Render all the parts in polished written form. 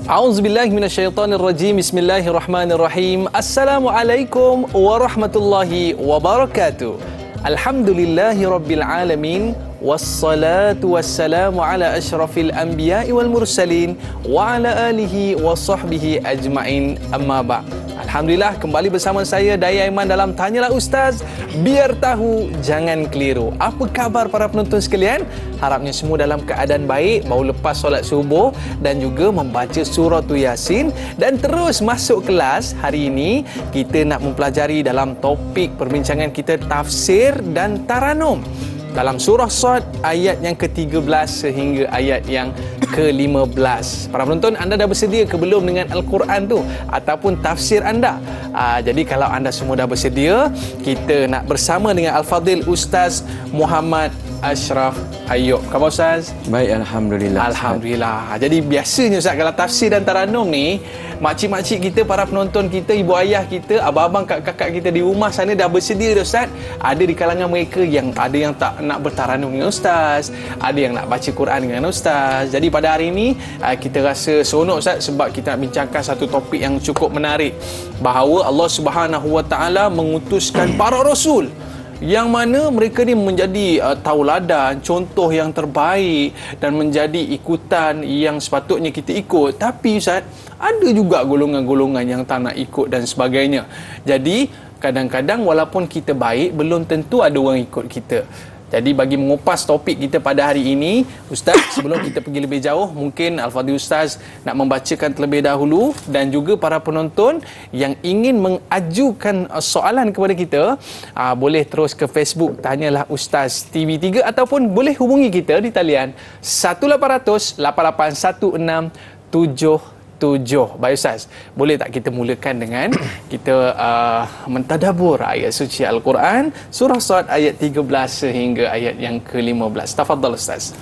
A'udzubillahi minasyaitonirrajim. Bismillahirrahmanirrahim. Assalamualaikum warahmatullahi wabarakatuh. Alhamdulillahi rabbil alamin. Wassalatu wassalamu ala asyrafil anbiya'i wal mursalin wa ala alihi wa sahbihi ajma'in, amma ba'. Alhamdulillah, kembali bersama saya Dai Aiman dalam Tanyalah Ustaz. Biar tahu, jangan keliru. Apa khabar para penonton sekalian? Harapnya semua dalam keadaan baik, baru lepas solat subuh dan juga membaca surah Yasin dan terus masuk kelas. Hari ini kita nak mempelajari dalam topik perbincangan kita tafsir dan taranum. Dalam surah Sad ayat yang ke-13 sehingga ayat yang ke-15. Para penonton, anda dah bersedia ke belum dengan Al-Quran tu ataupun tafsir anda? Jadi kalau anda semua dah bersedia, kita nak bersama dengan Al-Fadhil Ustaz Muhammad Ashraf Ayub. Khabar Ustaz? Baik, Alhamdulillah. Alhamdulillah. Jadi biasanya Ustaz, kalau tafsir dan taranum ni, makcik-makcik kita, para penonton kita, ibu ayah kita, abang-abang, kakak-kakak kita di rumah sana dah bersedia dah Ustaz. Ada di kalangan mereka yang ada yang tak nak bertaranum dengan Ustaz, ada yang nak baca Quran dengan Ustaz. Jadi pada hari ini kita rasa seronok Ustaz sebab kita nak bincangkan satu topik yang cukup menarik, bahawa Allah Subhanahu Wa Taala mengutuskan para rasul yang mana mereka ni menjadi tauladan, contoh yang terbaik dan menjadi ikutan yang sepatutnya kita ikut. Tapi Ustaz, ada juga golongan-golongan yang tak nak ikut dan sebagainya. Jadi kadang-kadang walaupun kita baik, belum tentu ada orang ikut kita. Jadi bagi mengupas topik kita pada hari ini, Ustaz, sebelum kita pergi lebih jauh, mungkin Al-Fadhil Ustaz nak membacakan terlebih dahulu, dan juga para penonton yang ingin mengajukan soalan kepada kita, boleh terus ke Facebook Tanyalah Ustaz TV3 ataupun boleh hubungi kita di talian 1800 8816 7. Baik Ustaz, boleh tak kita mulakan dengan kita mentadabur ayat suci Al-Quran, surah Sad ayat 13 sehingga ayat yang ke-15. Tafadhal Ustaz.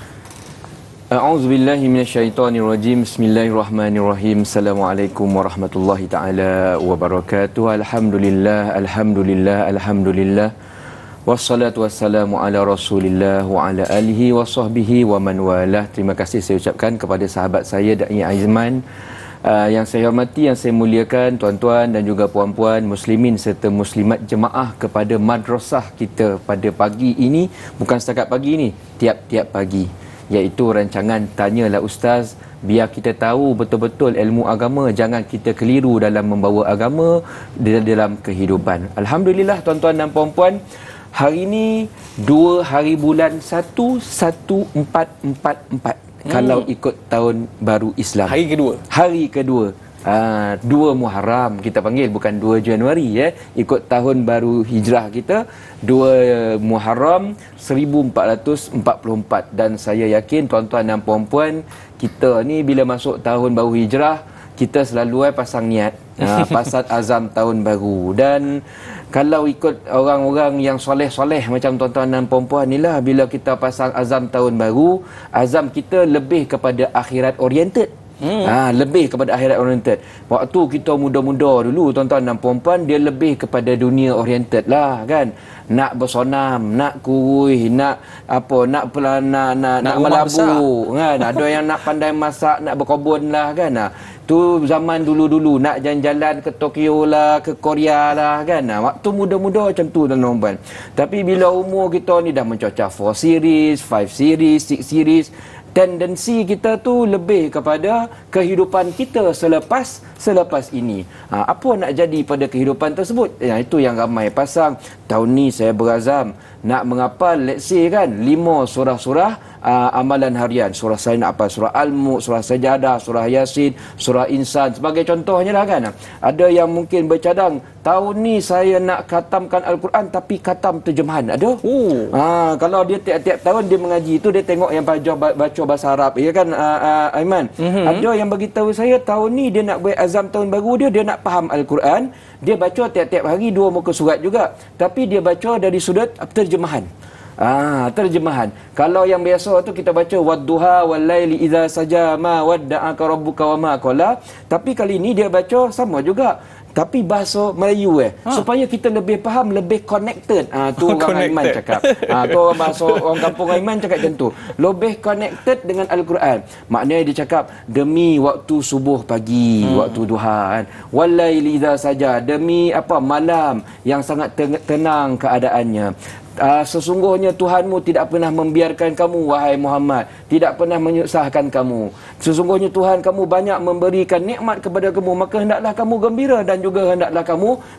A'udzubillahi minasyaitonirrajim. Bismillahirrahmanirrahim. Assalamualaikum warahmatullahi taala wabarakatuh. Alhamdulillah. Wassalatu wassalamu ala Rasulillah wa ala alihi wa sahbihi wa man walah. Terima kasih saya ucapkan kepada sahabat saya Dai Aiman, yang saya hormati, yang saya muliakan, tuan-tuan dan juga puan-puan, muslimin serta muslimat jemaah kepada madrasah kita pada pagi ini. Bukan setakat pagi ini, tiap-tiap pagi, iaitu rancangan Tanyalah Ustaz. Biar kita tahu betul-betul ilmu agama, jangan kita keliru dalam membawa agama dalam kehidupan. Alhamdulillah tuan-tuan dan puan-puan, hari ini 2 hari bulan 1444 kalau ikut tahun baru Islam. Hari kedua. 2 Muharram kita panggil, bukan 2 Januari ya. Ikut tahun baru hijrah kita 2 Muharram 1444. Dan saya yakin tuan-tuan dan puan-puan, kita ni bila masuk tahun baru hijrah, kita selalu pasang niat, pasang azam tahun baru. Dan kalau ikut orang-orang yang soleh-soleh macam tuan-tuan dan puan-puan ni lah, bila kita pasang azam tahun baru, azam kita lebih kepada akhirat oriented. Lebih kepada akhirat oriented. Waktu kita muda-muda dulu tuan-tuan dan puan-puan, dia lebih kepada dunia oriented lah kan. Nak bersonam, nak kurui, nak melabu kan. Ada yang nak pandai masak, nak berkebun lah kan. Tu zaman dulu-dulu, nak jalan-jalan ke Tokyo lah, ke Korea lah kan. Waktu muda-muda macam tu tuan-tuan. Tapi bila umur kita ni dah mencocah 4 series, 5 series, 6 series, tendensi kita tu lebih kepada kehidupan kita selepas ini. Apa nak jadi pada kehidupan tersebut? Itu yang ramai pasang. Tahun ni saya berazam nak menghafal, let's say kan, 5 surah-surah amalan harian. Surah saya nak hafal surah Al-Mulk, surah Sajadah, surah Yasin, surah Insan sebagai contohnya lah kan. Ada yang mungkin bercadang, tahun ni saya nak khatamkan Al-Quran tapi khatam terjemahan. Ada. Kalau dia tiap-tiap tahun dia mengaji tu, dia tengok yang baca bahasa Arab ya kan, Aiman. Ada yang bagi tahu saya tahun ni dia nak buat azam tahun baru dia nak faham Al-Quran. Dia baca tiap-tiap hari 2 muka surat juga, tapi dia baca dari sudut terjemahan. Terjemahan. Kalau yang biasa tu kita baca wadduha wal laili idza saja ma wadda'aka rabbuka wa ma qala, tapi kali ini dia baca sama juga tapi bahasa Melayu supaya kita lebih faham, lebih connected. Tu orang Aiman cakap. Tu orang bahasa orang kampung Aiman cakap macam tu. Lebih connected dengan Al-Quran. Maknanya dia cakap demi waktu subuh pagi, waktu duha kan. Walaili idza saja, demi apa malam yang sangat tenang keadaannya. Sesungguhnya Tuhanmu tidak pernah membiarkan kamu, wahai Muhammad, tidak pernah menyusahkan kamu. Sesungguhnya Tuhan kamu banyak memberikan nikmat kepada kamu, maka hendaklah kamu gembira dan juga hendaklah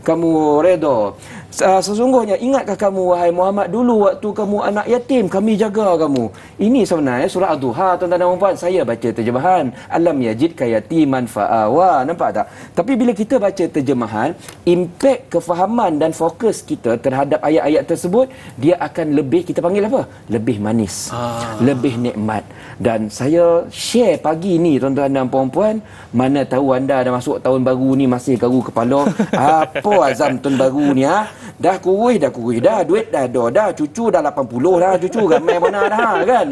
kamu redha. Sesungguhnya ingatkah kamu, wahai Muhammad, dulu waktu kamu anak yatim, kami jaga kamu. Ini sebenarnya surah Ad-Duha, tuan-tuan dan puan. Saya baca terjemahan alam yajidka yatiman fa'awa, nampak tak? Tapi bila kita baca terjemahan, impak kefahaman dan fokus kita terhadap ayat-ayat tersebut, dia akan lebih, kita panggil apa? Lebih manis, lebih nikmat. Dan saya share pagi ni, tuan-tuan dan puan-puan, mana tahu anda dah masuk tahun baru ni masih garu kepala. Apa azam tahun baru ni Dah kurus dah, duit dah ada dah, cucu dah 80 dah, cucu ramai mana dah kan.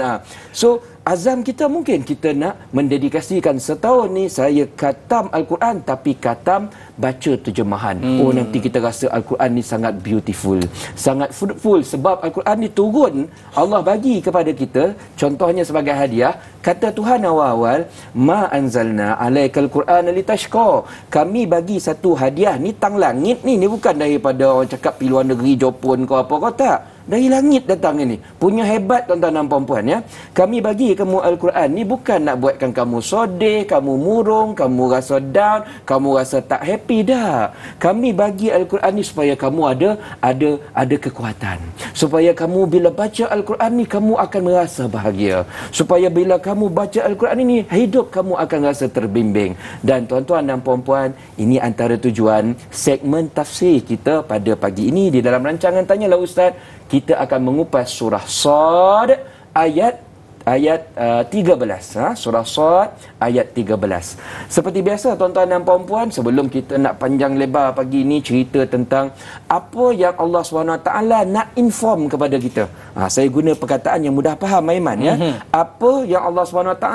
So azam kita mungkin kita nak mendedikasikan setahun ni saya khatam Al-Quran, tapi khatam baca terjemahan. Oh, nanti kita rasa Al-Quran ni sangat beautiful, sangat fruitful, sebab Al-Quran ni turun, Allah bagi kepada kita contohnya sebagai hadiah. Kata Tuhan awal-awal, ma anzalna alaikal Quran litashqa, kami bagi satu hadiah ni tang langit ni bukan daripada orang cakap pi luar negeri Jepun ke apa ke, tak. Dari langit datang ini. Punya hebat tuan-tuan dan puan-puan ya. Kami bagi kamu Al-Quran ni bukan nak buatkan kamu sedih, kamu murung, kamu rasa down, kamu rasa tak happy dah. Kami bagi Al-Quran ni supaya kamu ada kekuatan. Supaya kamu bila baca Al-Quran ni kamu akan merasa bahagia. Supaya bila kamu baca Al-Quran ini hidup kamu akan rasa terbimbing. Dan tuan-tuan dan puan-puan, ini antara tujuan segmen tafsir kita pada pagi ini. Di dalam rancangan Tanyalah Ustaz, kita akan mengupas surah Sad ayat 13. Surah Sad ayat 13. Seperti biasa tuan-tuan dan puan-puan, sebelum kita nak panjang lebar pagi ini cerita tentang apa yang Allah SWT nak inform kepada kita. Saya guna perkataan yang mudah faham Aiman ya. Apa yang Allah SWT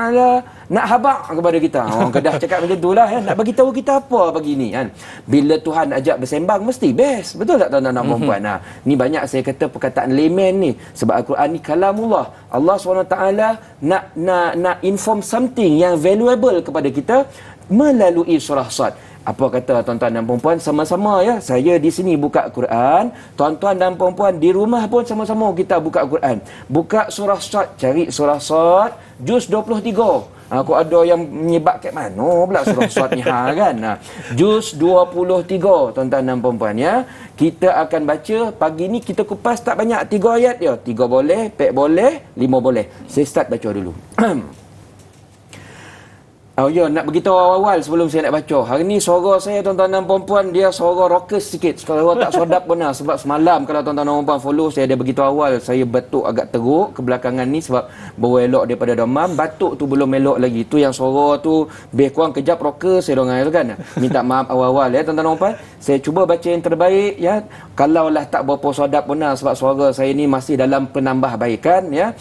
nak habaq kepada kita. Orang Kedah cakap macam itulah ya. Nak bagi tahu kita apa pagi ni kan. Bila Tuhan ajak bersembang mesti best. Betul tak tuan-tuan dan puan-puan? Ni banyak saya kata perkataan layman ni, sebab Al-Quran ni kalamullah. Allah SWT nak inform something yang valuable kepada kita melalui surah Sad. Apa kata tuan-tuan dan puan-puan, sama-sama ya. Saya di sini buka Quran, tuan-tuan dan puan-puan di rumah pun sama-sama kita buka Quran. Buka surah Sad, cari surah Sad juz 23. Aku ada yang menyebab kat mana pula surah Sad ni kan. Juz 23 tuan-tuan dan puan-puan ya. Kita akan baca pagi ni, kita kupas tak banyak, 3 ayat je. 3 boleh, 4 boleh, 5 boleh. Saya start baca dulu. Oh ya, nak beritahu awal-awal sebelum saya nak baca. Hari ni suara saya tuan-tuan dan puan-puan, dia suara rockers sikit. Suara tak sedap benar. Sebab semalam kalau tuan-tuan dan puan-puan follow, saya ada beritahu awal, saya batuk agak teruk kebelakangan ni sebab baru elok daripada demam. Batuk tu belum elok lagi. Tu yang suara tu lebih kurang kejap rockers saya dengar tu kan. Minta maaf awal-awal ya tuan-tuan dan puan-puan. Saya cuba baca yang terbaik ya. Kalaulah tak berapa sedap benar sebab suara saya ni masih dalam penambahbaikan ya.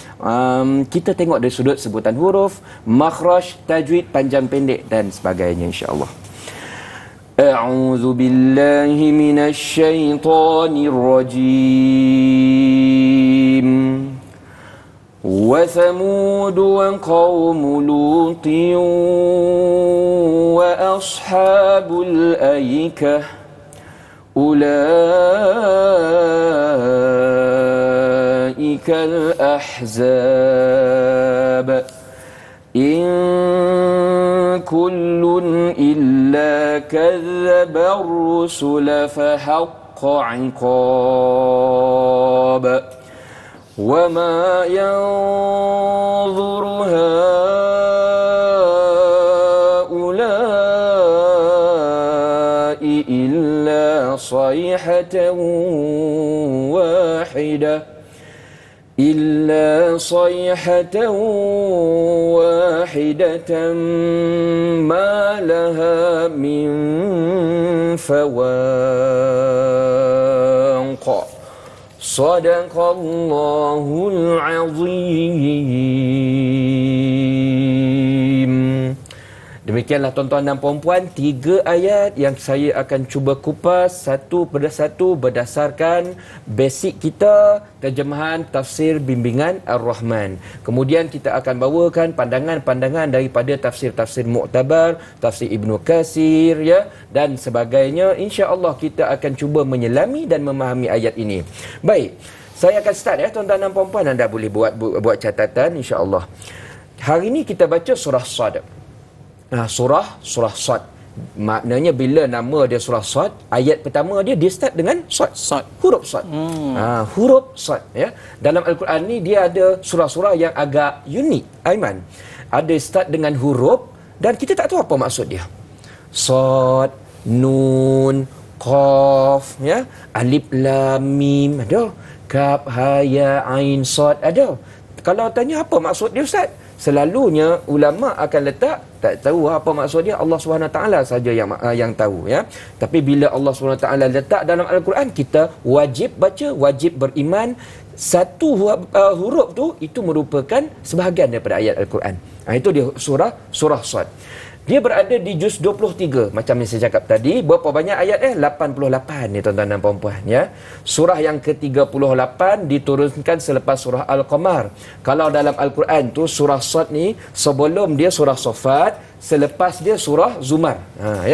Kita tengok dari sudut sebutan huruf, makhraj, tajwid, panjang pendek dan sebagainya insya-Allah. A'udzu billahi minasy syaithanir rajim. Wa thamud wa qaum lutin wa ashabul aikah ulaikal ahzab. إن كل إلا كذب الرسل فحق عقاب وما ينظر هؤلاء إلا صيحة واحدة إلا صيحة واحدة ما لها من فواق صدق الله العظيم. Demikianlah tuan-tuan dan puan-puan, 3 ayat yang saya akan cuba kupas satu persatu berdasarkan basic kita, terjemahan tafsir bimbingan Ar-Rahman. Kemudian kita akan bawakan pandangan-pandangan daripada tafsir-tafsir muktabar, tafsir Ibnu Katsir ya, dan sebagainya. Insya-Allah kita akan cuba menyelami dan memahami ayat ini. Baik, saya akan start ya tuan-tuan dan puan-puan, anda boleh buat catatan insya-Allah. Hari ini kita baca surah Sad. Surah Sad. Maknanya bila nama dia surah Sad, ayat pertama dia start dengan Sad. Huruf Sad. Huruf Sad ya. Dalam Al-Quran ni dia ada surah-surah yang agak unik, Aiman. Ada start dengan huruf dan kita tak tahu apa maksud dia. Sad, Nun, Qaf ya, Alif Lam Mim ada, Kaf Ha Ya Ain Sad ada. Kalau tanya apa maksud dia Ustaz, selalunya ulama akan letak tak tahu apa maksud dia, Allah SWT saja yang tahu ya. Tapi bila Allah SWT letak dalam Al-Quran, kita wajib baca, wajib beriman. Satu huruf tu itu merupakan sebahagian daripada ayat Al-Quran. Itu dia surah Sad. Dia berada di juz 23 macam yang saya cakap tadi. Berapa banyak ayat 88 ni tuan-tuan dan puan-puan ya. Surah yang ke-38 diturunkan selepas surah Al-Qamar. Kalau dalam Al-Quran tu surah Sad ni sebelum dia surah Safat, selepas dia surah Zumar.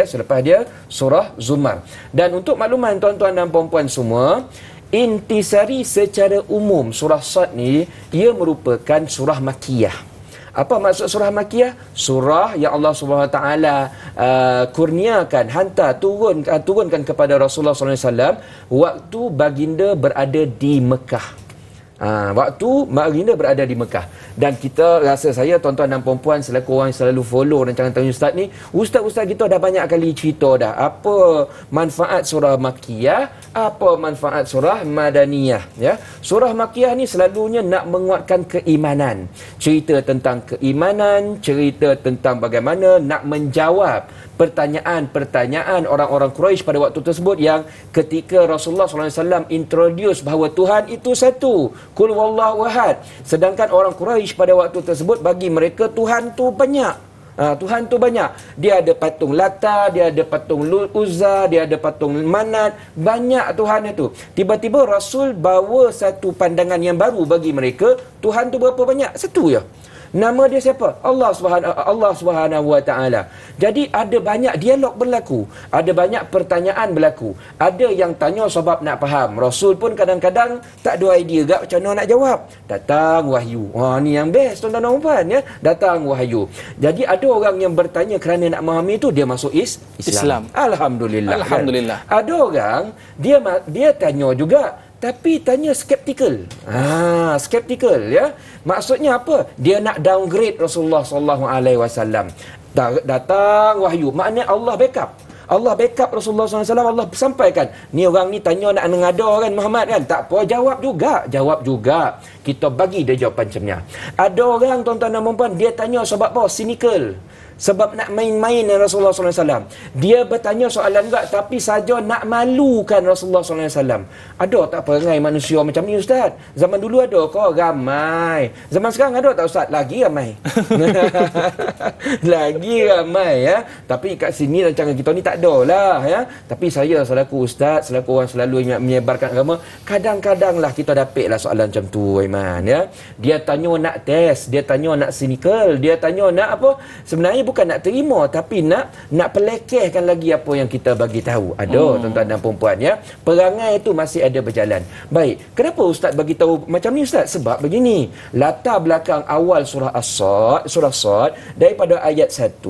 Selepas dia surah Zumar. Dan untuk makluman tuan-tuan dan puan-puan semua, intisari secara umum surah Sad ni ia merupakan surah Makkiyah. Apa maksud surah Makkiyah? Surah yang Allah SWT kurniakan, turunkan kepada Rasulullah SAW waktu baginda berada di Mekah. Waktu baginda berada di Mekah. Dan kita rasa saya tuan-tuan dan puan-puan selaku orang yang selalu follow rancangan tanya Ustaz ni, ustaz-ustaz kita dah banyak kali cerita dah apa manfaat surah Makkiyah, apa manfaat surah Madaniyah ya. Surah Makkiyah ni selalunya nak menguatkan keimanan. Cerita tentang keimanan, cerita tentang bagaimana nak menjawab pertanyaan-pertanyaan orang-orang Quraisy pada waktu tersebut yang ketika Rasulullah SAW introduce bahawa Tuhan itu satu, Qul Wallahu Ahad. Sedangkan orang Quraisy pada waktu tersebut bagi mereka Tuhan tu banyak. Tuhan tu banyak. Dia ada patung Lata, dia ada patung Uzza, dia ada patung Manat, banyak Tuhan itu. Tiba-tiba Rasul bawa satu pandangan yang baru bagi mereka. Tuhan tu berapa banyak? Satu je. Nama dia siapa? Allah Subhanahu Wa Taala. Jadi ada banyak dialog berlaku, ada banyak pertanyaan berlaku. Ada yang tanya sebab nak faham. Rasul pun kadang-kadang tak ada idea gak macam mana nak jawab. Datang wahyu. Ni yang best tuan-tuan dan puan ya. Datang wahyu. Jadi ada orang yang bertanya kerana nak memahami itu dia masuk Islam. Alhamdulillah. Kan? Ada orang dia tanya juga tapi tanya skeptikal. Skeptikal ya. Maksudnya apa? Dia nak downgrade Rasulullah sallallahu alaihi wasallam. Datang wahyu. Maknanya Allah backup. Allah backup Rasulullah SAW. Allah sampaikan. Ni orang ni tanya nak ngada kan Muhammad kan. Tak apa, jawab juga. Kita bagi dia jawapan macam ni. Ada orang tuan-tuan dan puan-puan, dia tanya sebab apa? Cynical. Sebab nak main-main dengan Rasulullah SAW. Dia bertanya soalan juga tapi saja nak malukan Rasulullah SAW. Ada tak perangai manusia macam ni Ustaz? Zaman dulu ada kok? Ramai. Zaman sekarang ada tak Ustaz? Lagi ramai. Lagi ramai ya. Tapi kat sini rancangan kita ni tak ada lah ya. Tapi saya selaku Ustaz, selaku orang selalu menyebarkan agama, kadang-kadanglah kita dapatlah soalan macam tu Iman ya. Dia tanya nak test, dia tanya nak cynical, dia tanya nak apa? Sebenarnya bukan nak terima tapi nak pelekehkan lagi apa yang kita bagi tahu. Ada tuan-tuan dan puan-puan ya. Perangai itu masih ada berjalan. Baik, kenapa Ustaz bagi tahu macam ni Ustaz? Sebab begini, latar belakang awal surah Sad daripada ayat 1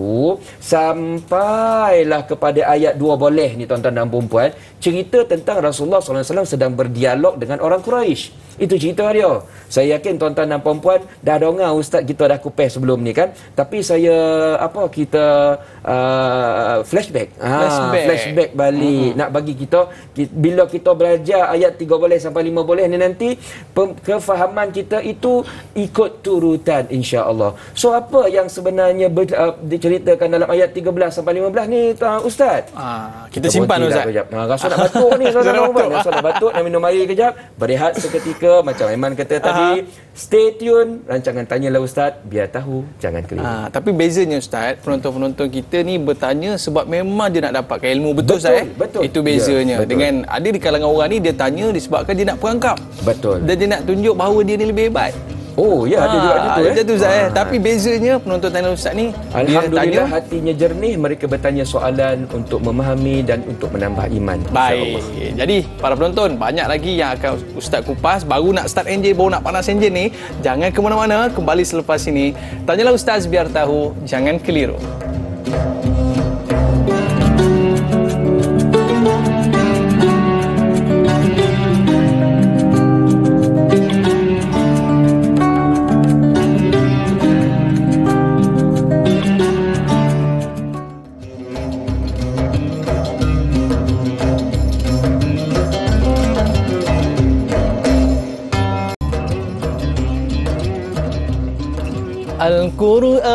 sampailah kepada ayat 2 boleh ni tuan-tuan dan puan-puan, cerita tentang Rasulullah SAW sedang berdialog dengan orang Quraisy. Itu cerita dia. Saya yakin tuan-tuan dan puan-puan dah dengar Ustaz kita dah kupas sebelum ni kan. Tapi saya kita flashback balik nak bagi kita bila kita belajar ayat 3 boleh sampai 5 boleh ni nanti kefahaman kita itu ikut turutan insya-Allah. So apa yang sebenarnya diceritakan dalam ayat 13 sampai 15 ni Ustaz? Kita simpan Ustaz. Rasa nak batuk ni Rasa nak batuk nak minum air kejap, berehat seketika mereka macam Aiman kata tadi, stay tune, rancangan Tanyalah Ustaz, biar tahu, jangan keliru. Tapi bezanya Ustaz, penonton-penonton kita ni bertanya sebab memang dia nak dapatkan ilmu. Betul Ustaz? Betul. Itu bezanya. Ya, betul. Dengan ada di kalangan orang ni dia tanya disebabkan dia nak perangkap. Betul. Dan dia nak tunjuk bahawa dia ni lebih hebat. Oh ya, ada juga gitu Macam tu Ustaz. Tapi bezanya penonton Tanyalah Ustaz ni, dia tanya, Alhamdulillah hatinya jernih, mereka bertanya soalan untuk memahami dan untuk menambah iman. baik. Jadi para penonton, banyak lagi yang akan Ustaz kupas. Baru nak start enjin, baru nak panas enjin ni. Jangan ke mana-mana, kembali selepas ini. Tanyalah Ustaz biar tahu, jangan keliru. Al-Quran,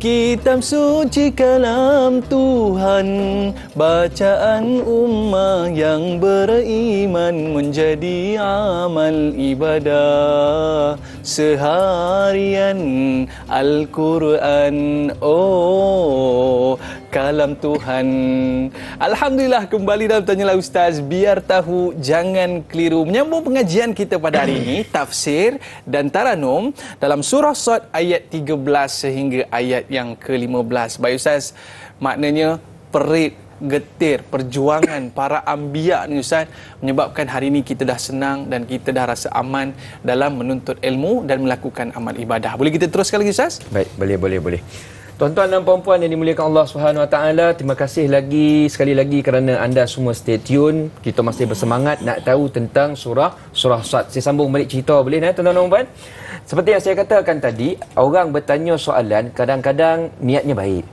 kitab suci kalam Tuhan, bacaan ummah yang beriman, menjadi amal ibadah seharian. Al-Quran, oh kalam Tuhan. Alhamdulillah, kembali dalam Tanyalah Ustaz, biar tahu, jangan keliru. Menyambung pengajian kita pada hari ini, tafsir dan taranum dalam surah Sad ayat 13 sehingga ayat yang ke-15. Baik Ustaz, maknanya perit, getir, perjuangan para anbiya ni Ustaz menyebabkan hari ini kita dah senang dan kita dah rasa aman dalam menuntut ilmu dan melakukan amal ibadah. Boleh kita teruskan lagi Ustaz? Baik, boleh. Tuan-tuan dan puan-puan yang dimuliakan Allah Subhanahu Wa Taala, terima kasih lagi sekali lagi kerana anda semua stay tune. Kita masih bersemangat nak tahu tentang surah Sad. Saya sambung balik cerita, boleh tuan-tuan dan puan-puan? Seperti yang saya katakan tadi, orang bertanya soalan kadang-kadang niatnya baik.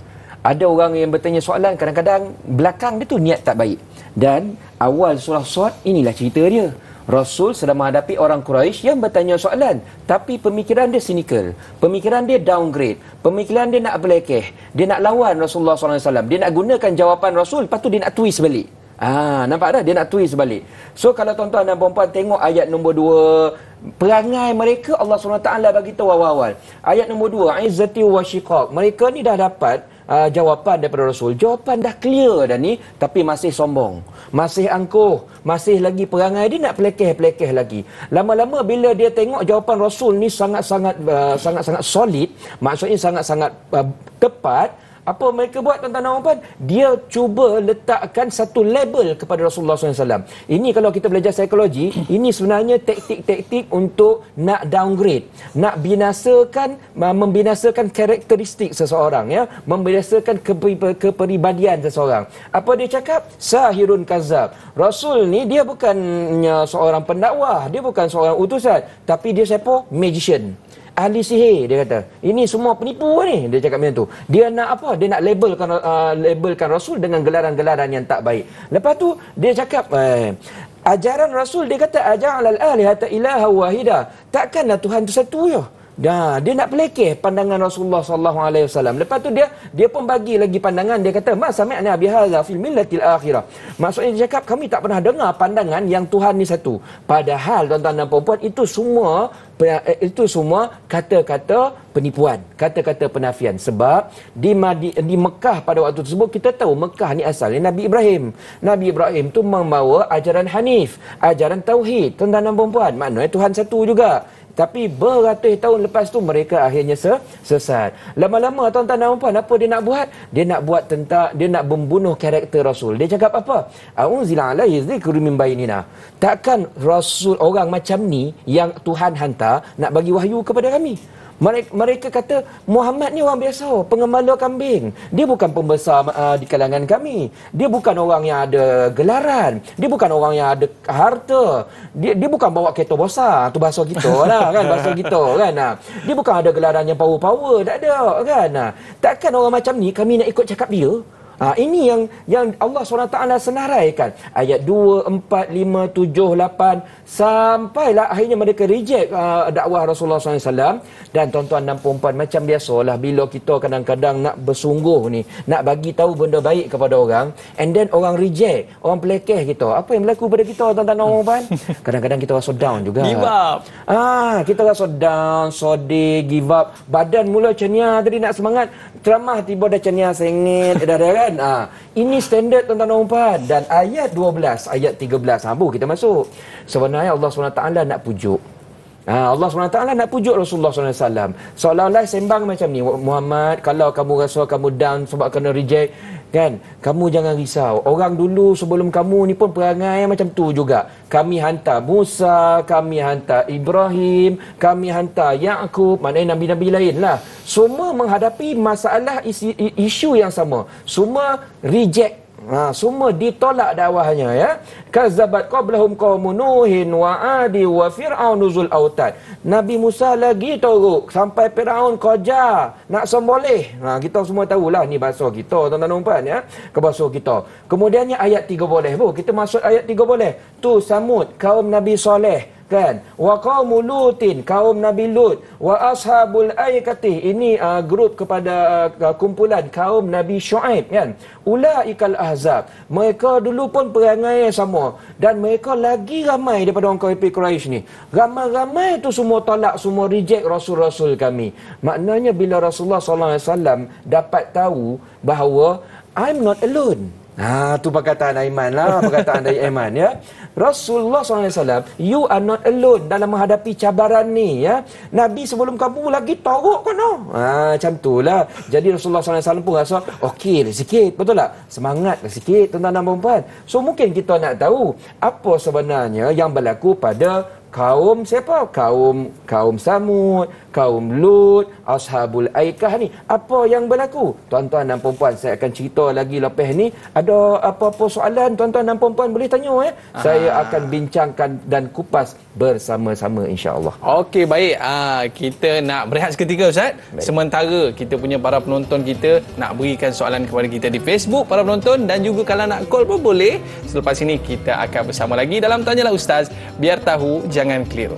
Ada orang yang bertanya soalan kadang-kadang belakang dia tu niat tak baik. Dan awal surah Sad inilah cerita dia. Rasul sedang menghadapi orang Quraisy yang bertanya soalan, tapi pemikiran dia cynical, pemikiran dia downgrade, pemikiran dia nak belekeh, dia nak lawan Rasulullah SAW, dia nak gunakan jawapan Rasul, lepas tu dia nak twist balik. Nampak tak? Dia nak twist balik. So kalau tuan-tuan dan puan-puan tengok ayat nombor 2, perangai mereka Allah SWT bagi tahu awal-awal. Ayat nombor 2, izzati wa syiqaq. Mereka ni dah dapat jawapan daripada Rasul. Jawapan dah clear dah ni, tapi masih sombong, masih angkuh, masih lagi perangai dia nak pelekeh lagi. Lama-lama bila dia tengok jawapan Rasul ni sangat-sangat solid, maksudnya sangat-sangat tepat, apa mereka buat tuan-tuan dan puan? Dia cuba letakkan satu label kepada Rasulullah SAW. Ini kalau kita belajar psikologi, ini sebenarnya taktik-taktik untuk nak downgrade, nak membinasakan karakteristik seseorang, ya, membinasakan kepribadian seseorang. Apa dia cakap? Sahirun kazab. Rasul ni dia bukannya seorang pendakwah, dia bukan seorang utusan, tapi dia siapa? Magician. Ahli sihir, dia kata. Ini semua penipu ni, dia cakap macam tu. Dia nak apa? Dia nak labelkan Rasul dengan gelaran-gelaran yang tak baik. Lepas tu dia cakap ajaran Rasul, dia kata aja'alal alihata ilaha wahida. Takkanlah Tuhan tu satu je. Dia nak pelekeh pandangan Rasulullah SAW. Lepas tu dia pun bagi lagi pandangan. Dia kata ma sami'na bihadza fil millatil akhirah. Maksudnya dia cakap kami tak pernah dengar pandangan yang Tuhan ni satu. Padahal tuan-tuan dan puan-puan, itu semua kata-kata penipuan, kata-kata penafian. Sebab di Mekah pada waktu tersebut, kita tahu Mekah ni asalnya Nabi Ibrahim. Nabi Ibrahim tu membawa ajaran Hanif, ajaran Tauhid. Tuan-tuan dan puan-puan, maknanya Tuhan satu juga. Tapi beratus tahun lepas tu mereka akhirnya sesat. Lama-lama tuan-tuan dan puan, apa dia nak buat? Dia nak membunuh karakter Rasul. Dia cakap apa? Aunzila alaihi dzikru min bainina. Takkan Rasul orang macam ni yang Tuhan hantar nak bagi wahyu kepada kami. Mereka kata Muhammad ni orang biasa, pengembala kambing. Dia bukan pembesar di kalangan kami. Dia bukan orang yang ada gelaran. Dia bukan orang yang ada harta. Dia bukan bawa kereta besar. Tu bahasa kita lah kan, bahasa kita kan. Dia bukan ada gelaran yang power-power, tak ada kan. Takkan orang macam ni kami nak ikut cakap dia. Ini yang Allah SWT senaraikan. Ayat 2, 4, 5, 7, 8 sampailah akhirnya mereka reject dakwah Rasulullah SAW. Dan tuan-tuan dan puan-puan, macam biasalah bila kita kadang-kadang nak bersungguh ni, nak bagi tahu benda baik kepada orang, and then orang reject, orang pelekeh kita. Apa yang berlaku pada kita tuan-tuan dan puan-puan? Kadang-kadang kita rasa down juga. Give up. Kita rasa down, sedih, give up. Badan mula cenia tadi nak semangat, ceramah tiba dah cenia sengit dah kan. Ini standard tuan-tuan dan puan. Dan ayat 12, ayat 13 kita masuk. Sebenarnya Allah SWT nak pujuk. Allah SWT nak pujuk Rasulullah SAW. Seolah-olah sembang macam ni, Muhammad, kalau kamu rasa kamu down sebab kena reject, kan, kamu jangan risau. Orang dulu sebelum kamu ni pun perangai macam tu juga. Kami hantar Musa, kami hantar Ibrahim, kami hantar Yaqub, maknanya nabi-nabi lain lah. Semua menghadapi masalah isu yang sama. Semua reject. Semua ditolak dakwahnya, ya. Kazzabat qablahum qaumun Nuhin wa 'adi wa fir'aun nuzul autad. Nabi Musa lagi teruk sampai Firaun koja nak semboleh. Kita semua tahulah ni bahasa kita tuan-tuan dan puan, ya. Ke bahasa kita. Kemudiannya ayat 3 boleh, Bu. Kita masuk ayat 3 boleh. Tu Samud, kaum Nabi Soleh, kan, wa qaumul lutin, kaum Nabi Lut, wa ashabul aikati, ini grup kepada kumpulan kaum Nabi Syuaib, kan. Ulaikal ahzab, mereka dulu pun perangai sama, dan mereka lagi ramai daripada orang kafir Quraisy ni. Ramai-ramai tu semua tolak, semua reject rasul-rasul kami. Maknanya bila Rasulullah SAW dapat tahu bahawa I'm not alone. Tu perkataan Aiman lah, perkataan dari Aiman, ya. Rasulullah SAW, you are not alone dalam menghadapi cabaran ni, ya. Nabi sebelum kamu lagi teruk kan, macam tu lah. Jadi Rasulullah SAW pun rasa okey lah sikit, betul tak? Semangat lah sikit tuan-tuan dan puan-puan. So mungkin kita nak tahu apa sebenarnya yang berlaku pada kaum siapa? Kaum Samud, kaum Lut, ashabul aikah ni. Apa yang berlaku? Tuan-tuan dan puan-puan, saya akan cerita lagi lepas ni. Ada apa-apa soalan tuan-tuan dan puan-puan boleh tanya, ya. Saya akan bincangkan dan kupas bersama-sama insya-Allah. Okey, baik. Kita nak berehat seketika, Ustaz. Baik. Sementara kita punya para penonton kita nak berikan soalan kepada kita di Facebook para penonton, dan juga kalau nak call pun boleh. Selepas ini kita akan bersama lagi dalam Tanyalah Ustaz. Biar tahu, jangan keliru.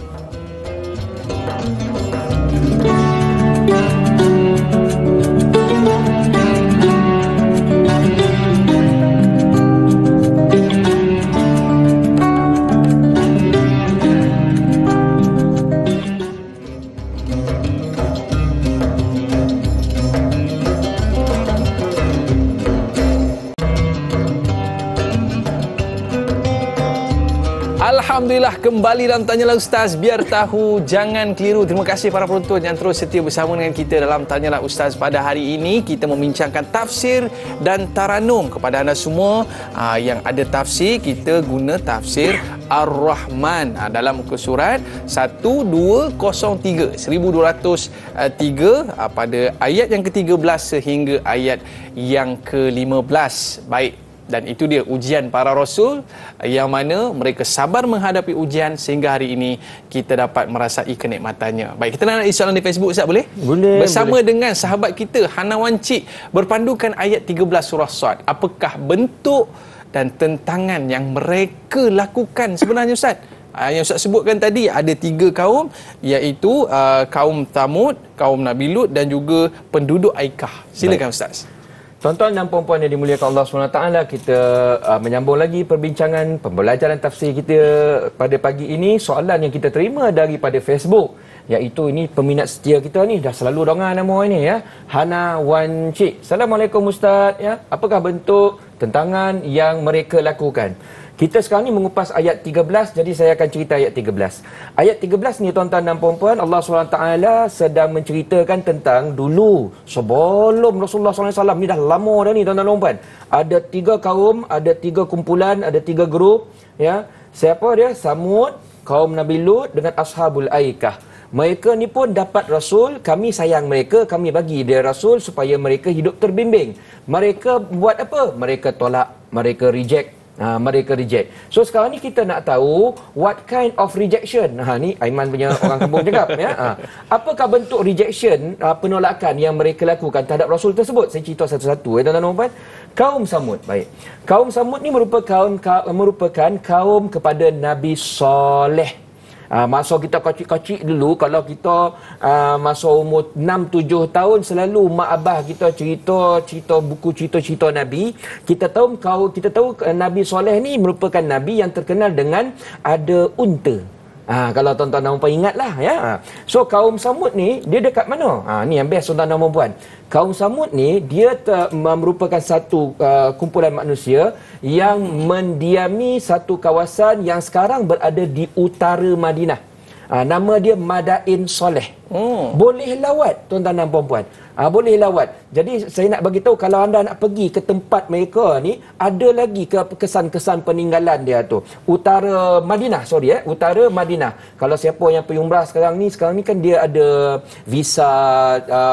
Alhamdulillah, kembali dalam Tanyalah Ustaz, biar tahu jangan keliru. Terima kasih para penonton yang terus setia bersama dengan kita dalam Tanyalah Ustaz. Pada hari ini kita membincangkan tafsir dan taranum kepada anda semua. Yang ada tafsir, kita guna tafsir Ar-Rahman dalam muka surat 1203 pada ayat yang ke-13 sehingga ayat yang ke-15. Baik. Dan itu dia ujian para rasul, yang mana mereka sabar menghadapi ujian sehingga hari ini kita dapat merasai kenikmatannya. Baik, kita nak soalan di Facebook, Ustaz, boleh? Boleh. Bersama boleh. dengan sahabat kita Hanawan Cik, berpandukan ayat 13 surah Sad. Apakah bentuk dan tentangan yang mereka lakukan sebenarnya, Ustaz? Yang Ustaz sebutkan tadi ada 3 kaum, iaitu kaum Thamud, kaum Nabi Lut dan juga penduduk Aikah. Silakan. Baik, Ustaz. Tuan-tuan dan puan-puan yang dimuliakan Allah SWT, kita menyambung lagi perbincangan pembelajaran tafsir kita pada pagi ini. Soalan yang kita terima daripada Facebook, iaitu ini peminat setia kita ni, dah selalu dongar nama ini, ya. Hana Wan Cik. Assalamualaikum Ustaz, ya. Apakah bentuk tentangan yang mereka lakukan? Kita sekarang ni mengupas ayat 13, jadi saya akan cerita ayat 13. Ayat 13 ni tuan-tuan dan puan-puan, Allah SWT sedang menceritakan tentang dulu, sebelum Rasulullah SAW, ni dah lama dah ni tuan-tuan dan puan-puan. Ada 3 kaum, ada 3 kumpulan, ada 3 grup, ya. Siapa dia? Samud, kaum Nabi Lut dengan ashabul aikah. Mereka ni pun dapat Rasul, kami sayang mereka, kami bagi dia Rasul supaya mereka hidup terbimbing. Mereka buat apa? Mereka tolak, mereka reject, Mereka reject. So sekarang ni kita nak tahu what kind of rejection. Ni Aiman punya orang kampung cakap ya. Apakah bentuk rejection, penolakan yang mereka lakukan terhadap Rasul tersebut? Saya cerita satu-satu tuan-tuan dan puan. Kaum Samud. Baik. Kaum Samud ni merupakan kaum kepada Nabi Saleh. Masa kita kecil-kecil dulu, kalau kita masa umur 6-7 tahun, selalu mak abah kita cerita buku cerita Nabi. Kita tahu Nabi Soleh ni merupakan Nabi yang terkenal dengan ada unta. Kalau tuan-tuan dan puan ingatlah ya. So kaum Samud ni dia dekat mana? Ni yang best tuan-tuan dan puan. Kaum Samud ni dia merupakan satu kumpulan manusia yang mendiami satu kawasan yang sekarang berada di utara Madinah. Nama dia Madain Soleh. Boleh lawat tuan-tuan dan puan-puan. Boleh lawat. Jadi saya nak bagi tahu, kalau anda nak pergi ke tempat mereka ni, ada lagi kesan-kesan peninggalan dia tu. Utara Madinah, utara Madinah. Kalau siapa yang pergi umrah sekarang ni kan dia ada visa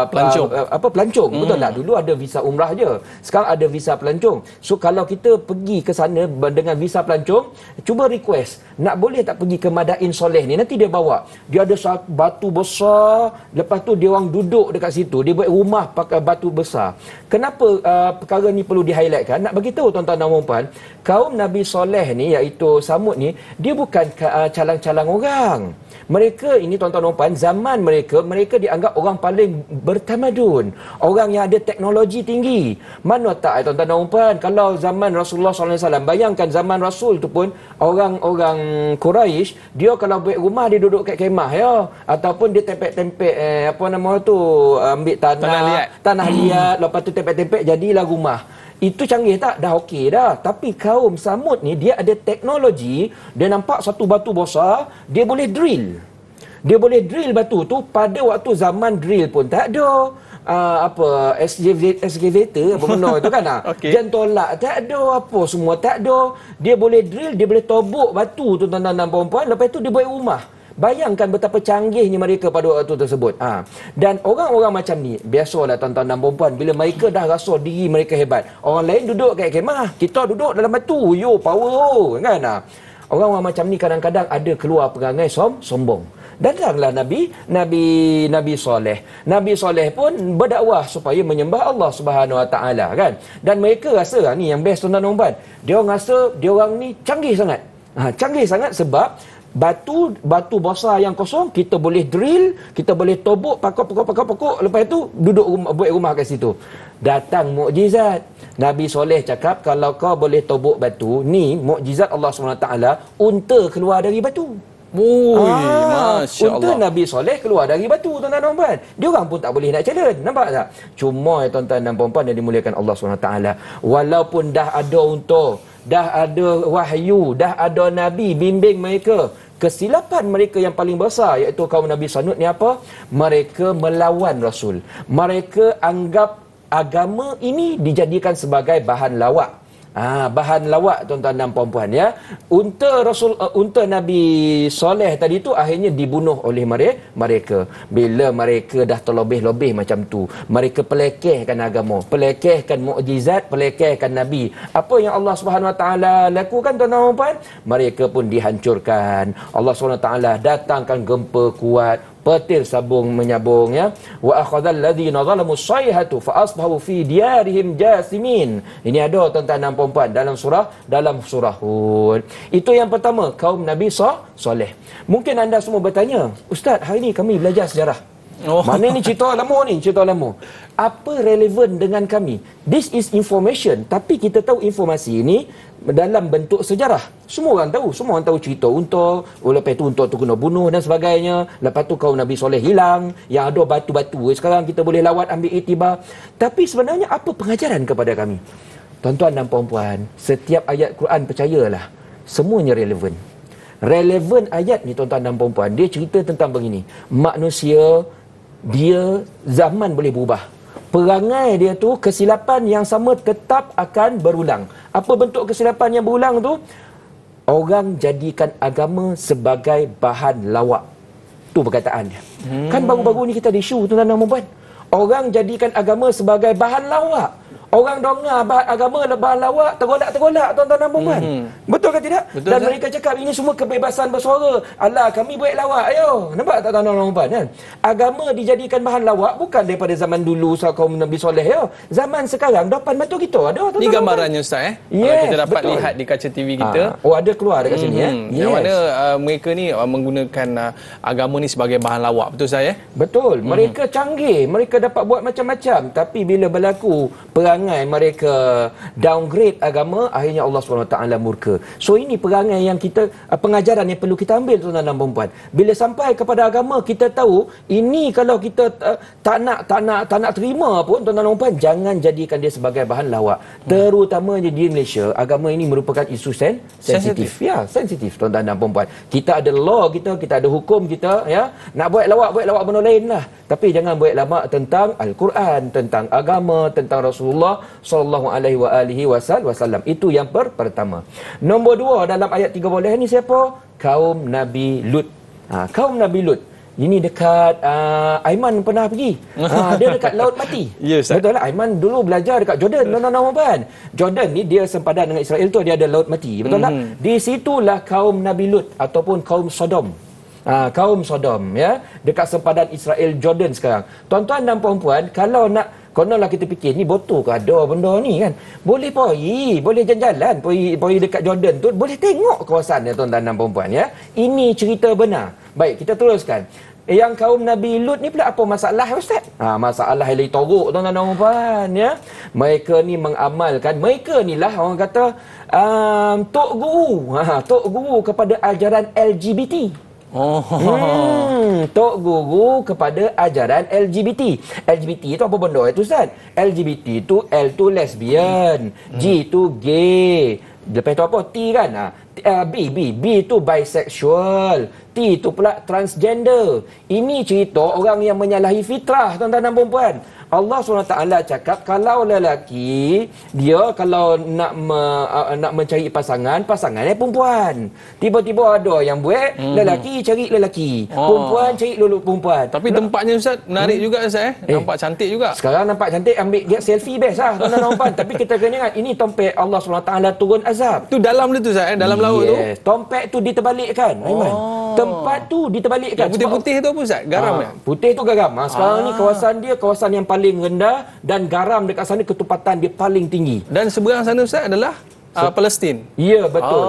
pelancong. Pelancong, betul tak? Dulu ada visa umrah je. Sekarang ada visa pelancong. So kalau kita pergi ke sana dengan visa pelancong, cuba request, nak boleh tak pergi ke Madain Soleh ni? Nanti dia bawa. Dia ada batu besar, lepas tu dia orang duduk dekat situ. Dia buat rumah pakai batu besar. Kenapa perkara ni perlu di-highlightkan? Nak bagi tahu tuan-tuan dan puan, kaum Nabi Soleh ni, iaitu Samud ni, dia bukan calang-calang orang. Mereka ini tuan-tuan dan puan, zaman mereka dianggap orang paling bertamadun, orang yang ada teknologi tinggi. Mana tak tuan-tuan dan puan, kalau zaman Rasulullah SAW, bayangkan zaman Rasul tu pun orang-orang Quraisy, dia kalau buat rumah dia duduk kat kemah ya, ataupun dia tempek-tempek ambil tanah liat, lepas tu tempek-tempek jadilah rumah. Itu canggih tak? Dah okey dah. Tapi kaum Samud ni dia ada teknologi, dia nampak satu batu besar, dia boleh drill. Dia boleh drill batu tu. Pada waktu zaman drill pun tak ada excavator apa benda tu kan. Okay. Jan tolak tak ada, apa semua tak ada. Dia boleh drill, dia boleh tobok batu tu tuan-tuan dan puan-puan, lepas tu dia buat rumah. Bayangkan betapa canggihnya mereka pada waktu tersebut. Dan orang-orang macam ni, biasalah tuan-tuan dan puan-puan, bila mereka dah rasa diri mereka hebat, orang lain duduk kat kemah, kita duduk dalam batu, power kan. Orang-orang macam ni kadang-kadang ada keluar perangai sombong. Datanglah Nabi Soleh. Nabi Soleh pun berdakwah supaya menyembah Allah Subhanahu Wa Taala kan. Dan mereka rasa ni yang best tuan-tuan dan puan. Dia orang rasa dia orang ni canggih sangat. Canggih sangat sebab batu besar yang kosong kita boleh drill, kita boleh tobok pokok, lepas tu duduk buat rumah kat situ. Datang mukjizat. Nabi Soleh cakap, kalau kau boleh tobok batu, ni mukjizat Allah SWT, unta keluar dari batu. Masya unta Allah. Nabi Soleh keluar dari batu, tuan-tuan dan puan. Dia orang pun tak boleh nak challenge. Nampak tak? Cuma tuan-tuan dan puan yang dimuliakan Allah SWT, walaupun dah ada unta, dah ada wahyu, dah ada Nabi bimbing mereka, kesilapan mereka yang paling besar, iaitu kaum Nabi Samud ni apa? Mereka melawan Rasul. Mereka anggap agama ini dijadikan sebagai bahan lawak. Bahan lawak tuan-tuan dan puan-puan ya. Unta Nabi Soleh tadi tu akhirnya dibunuh oleh mereka. Bila mereka dah terlebih-lebih macam tu, mereka pelekehkan agama, pelekehkan mukjizat, pelekehkan Nabi. Apa yang Allah Subhanahu Wa Taala lakukan tuan-tuan dan puan? Mereka pun dihancurkan. Allah Subhanahu Wa Taala datangkan gempa kuat, petir sabung menyabung ya. Wa akhadhal ladzina zalamu sayhatu fa asbahu fi diyarihim jasimin. Ini ada tuan-tuan dan puan-puan dalam surah Hud. Itu yang pertama, kaum Nabi Soleh. Mungkin anda semua bertanya, Ustaz, hari ni kami belajar sejarah. Mana ni cerita lama. Apa relevan dengan kami? This is information, tapi kita tahu informasi ini dalam bentuk sejarah. Semua orang tahu cerita unta, lepas tu unta tu kena bunuh dan sebagainya. Lepas tu kaum Nabi Soleh hilang, yang ada batu-batu. Sekarang kita boleh lawat, ambil iktibar. Tapi sebenarnya apa pengajaran kepada kami? Tuan-tuan dan puan-puan, setiap ayat Quran, percayalah, semuanya relevan. Relevan ayat ni tuan-tuan dan puan-puan, dia cerita tentang begini. Manusia, dia zaman boleh berubah. Perangai dia tu, kesilapan yang sama tetap akan berulang. Apa bentuk kesilapan yang berulang tu? Orang jadikan agama sebagai bahan lawak. Tu perkataan dia. Kan baru-baru ni kita ada isu tuan-tuan dan puan. Orang jadikan agama sebagai bahan lawak. Orang dengar agama bahan lawak, tergolak-tergolak tuan-tuan dan puan. Betul ke tidak? Betul, dan Ustaz. mereka cakap ini semua kebebasan bersuara. Alah, kami buat lawak, ayo. Nampak tak tuan-tuan dan puan kan? Agama dijadikan bahan lawak bukan daripada zaman dulu kaum Nabi Soleh ya. Zaman sekarang depan mata kita ada tuan-tuan. Ini gambarannya Ustaz Kalau Yes, kita dapat betul. lihat di kaca TV kita. Oh, ada keluar dekat sini ya. Yang mana mereka ni menggunakan agama ni sebagai bahan lawak. Betul saya? Betul. Mereka canggih. Mereka dapat buat macam-macam. Tapi bila berlaku perangai mereka downgrade agama, akhirnya Allah SWT murka. So ini perangai yang kita, pengajaran yang perlu kita ambil tuan-tuan dan puan. Bila sampai kepada agama, kita tahu ini kalau kita tak nak terima pun tuan-tuan dan puan, jangan jadikan dia sebagai bahan lawak. Terutamanya di Malaysia, agama ini merupakan isu sensitif. Ya, sensitif tuan-tuan dan puan. Kita ada law kita ada hukum kita ya. Nak buat lawak benda lain lah. Tapi jangan buat lawak tentang Al-Quran, tentang agama, tentang Rasulullah sallallahu alaihi wasallam. Itu yang pertama. Nombor 2 dalam ayat 13 ni siapa? Kaum Nabi Lut. Kaum Nabi Lut. Ini dekat Aiman pernah pergi. Dia dekat Laut Mati. Ya, Ustaz. Betul lah. Aiman dulu belajar dekat Jordan. Jordan ni dia sempadan dengan Israel tu, dia ada Laut Mati. Betul tak? Di situlah kaum Nabi Lut ataupun kaum Sodom. Kaum Sodom ya, dekat sempadan Israel Jordan sekarang. Tuan-tuan dan puan-puan, kalau nak kononlah kita fikir ni betul ke ada benda ni kan, boleh jalan-jalan pergi dekat Jordan tu, boleh tengok kawasan dia tuan-tuan dan puan-puan ya. Ini cerita benar. Baik, kita teruskan. Yang kaum Nabi Lut ni pula apa masalah Ustaz? Masalah yang lagi teruk tuan-tuan dan puan ya. Mereka ni mengamalkan, mereka ni lah orang kata tok guru kepada ajaran LGBT. Tok guru kepada ajaran LGBT. LGBT itu apa benda itu Ustaz? LGBT itu L tu lesbian, G tu gay, lepas tu apa? T kan? B itu bisexual, T itu pula transgender. Ini cerita orang yang menyalahi fitrah tuan-tuan dan puan. Allah SWT cakap kalau lelaki dia kalau nak mencari pasangannya perempuan. Tiba-tiba ada yang buat lelaki cari lelaki, perempuan cari perempuan. Tapi tempatnya Ustaz menarik juga Ustaz Nampak cantik juga. Sekarang nampak cantik, ambil get selfie best lah tuan-tuan dan puan. Tapi kita kena ingat ini tompek Allah SWT turun azab. Tu dalam dia tu Ustaz dalam laut tu. Tompek tu diterbalikkan Aiman. Tempat tu diterbalikkan. Yang putih-putih tu apa Ustaz? Garam ya? Putih tu garam. Sekarang ni kawasan dia kawasan yang paling rendah dan garam dekat sana ketupatan dia paling tinggi. Dan seberang sana Ustaz adalah Palestin. Ya, betul.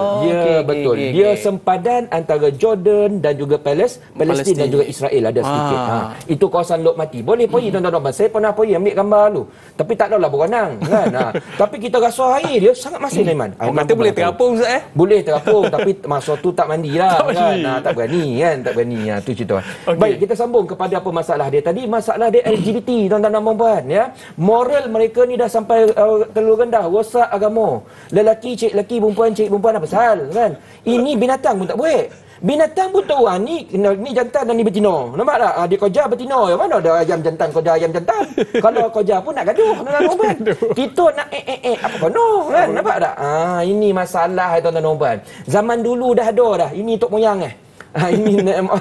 Betul. Dia sempadan antara Jordan dan juga Palestin dan juga Israel ada sedikit. Itu kawasan Laut Mati. Boleh pergi tuan-tuan. Saya pernah pergi ambil gambar dulu. Tapi tak tahulah berenang kan. Tapi kita rasa air dia sangat masin Aiman. Kata boleh terapung Ustaz Boleh terapung tapi masa tu tak mandi lah kan. Tak berani kan, tak berani. Tu cerita. Baik, kita sambung kepada apa masalah dia tadi. Masalah dia LGBT tuan-tuan dan puan ya. Moral mereka ni dah sampai terlalu rendah, rosak agama. Lelaki cik lelaki, perempuan cik perempuan, apa pasal kan? Ini binatang pun tak boleh. Binatang pun tahu ni jantan dan ni betina. Nampak tak? Dia koja betina. Ya mana ada ayam jantan koja ayam jantan. Kalau koja pun nak gaduh kan. Kita nak apa kono kan? Nampak tak? Ini masalah tuan-tuan dan puan. Zaman dulu dah ada dah. Ini tok moyang ini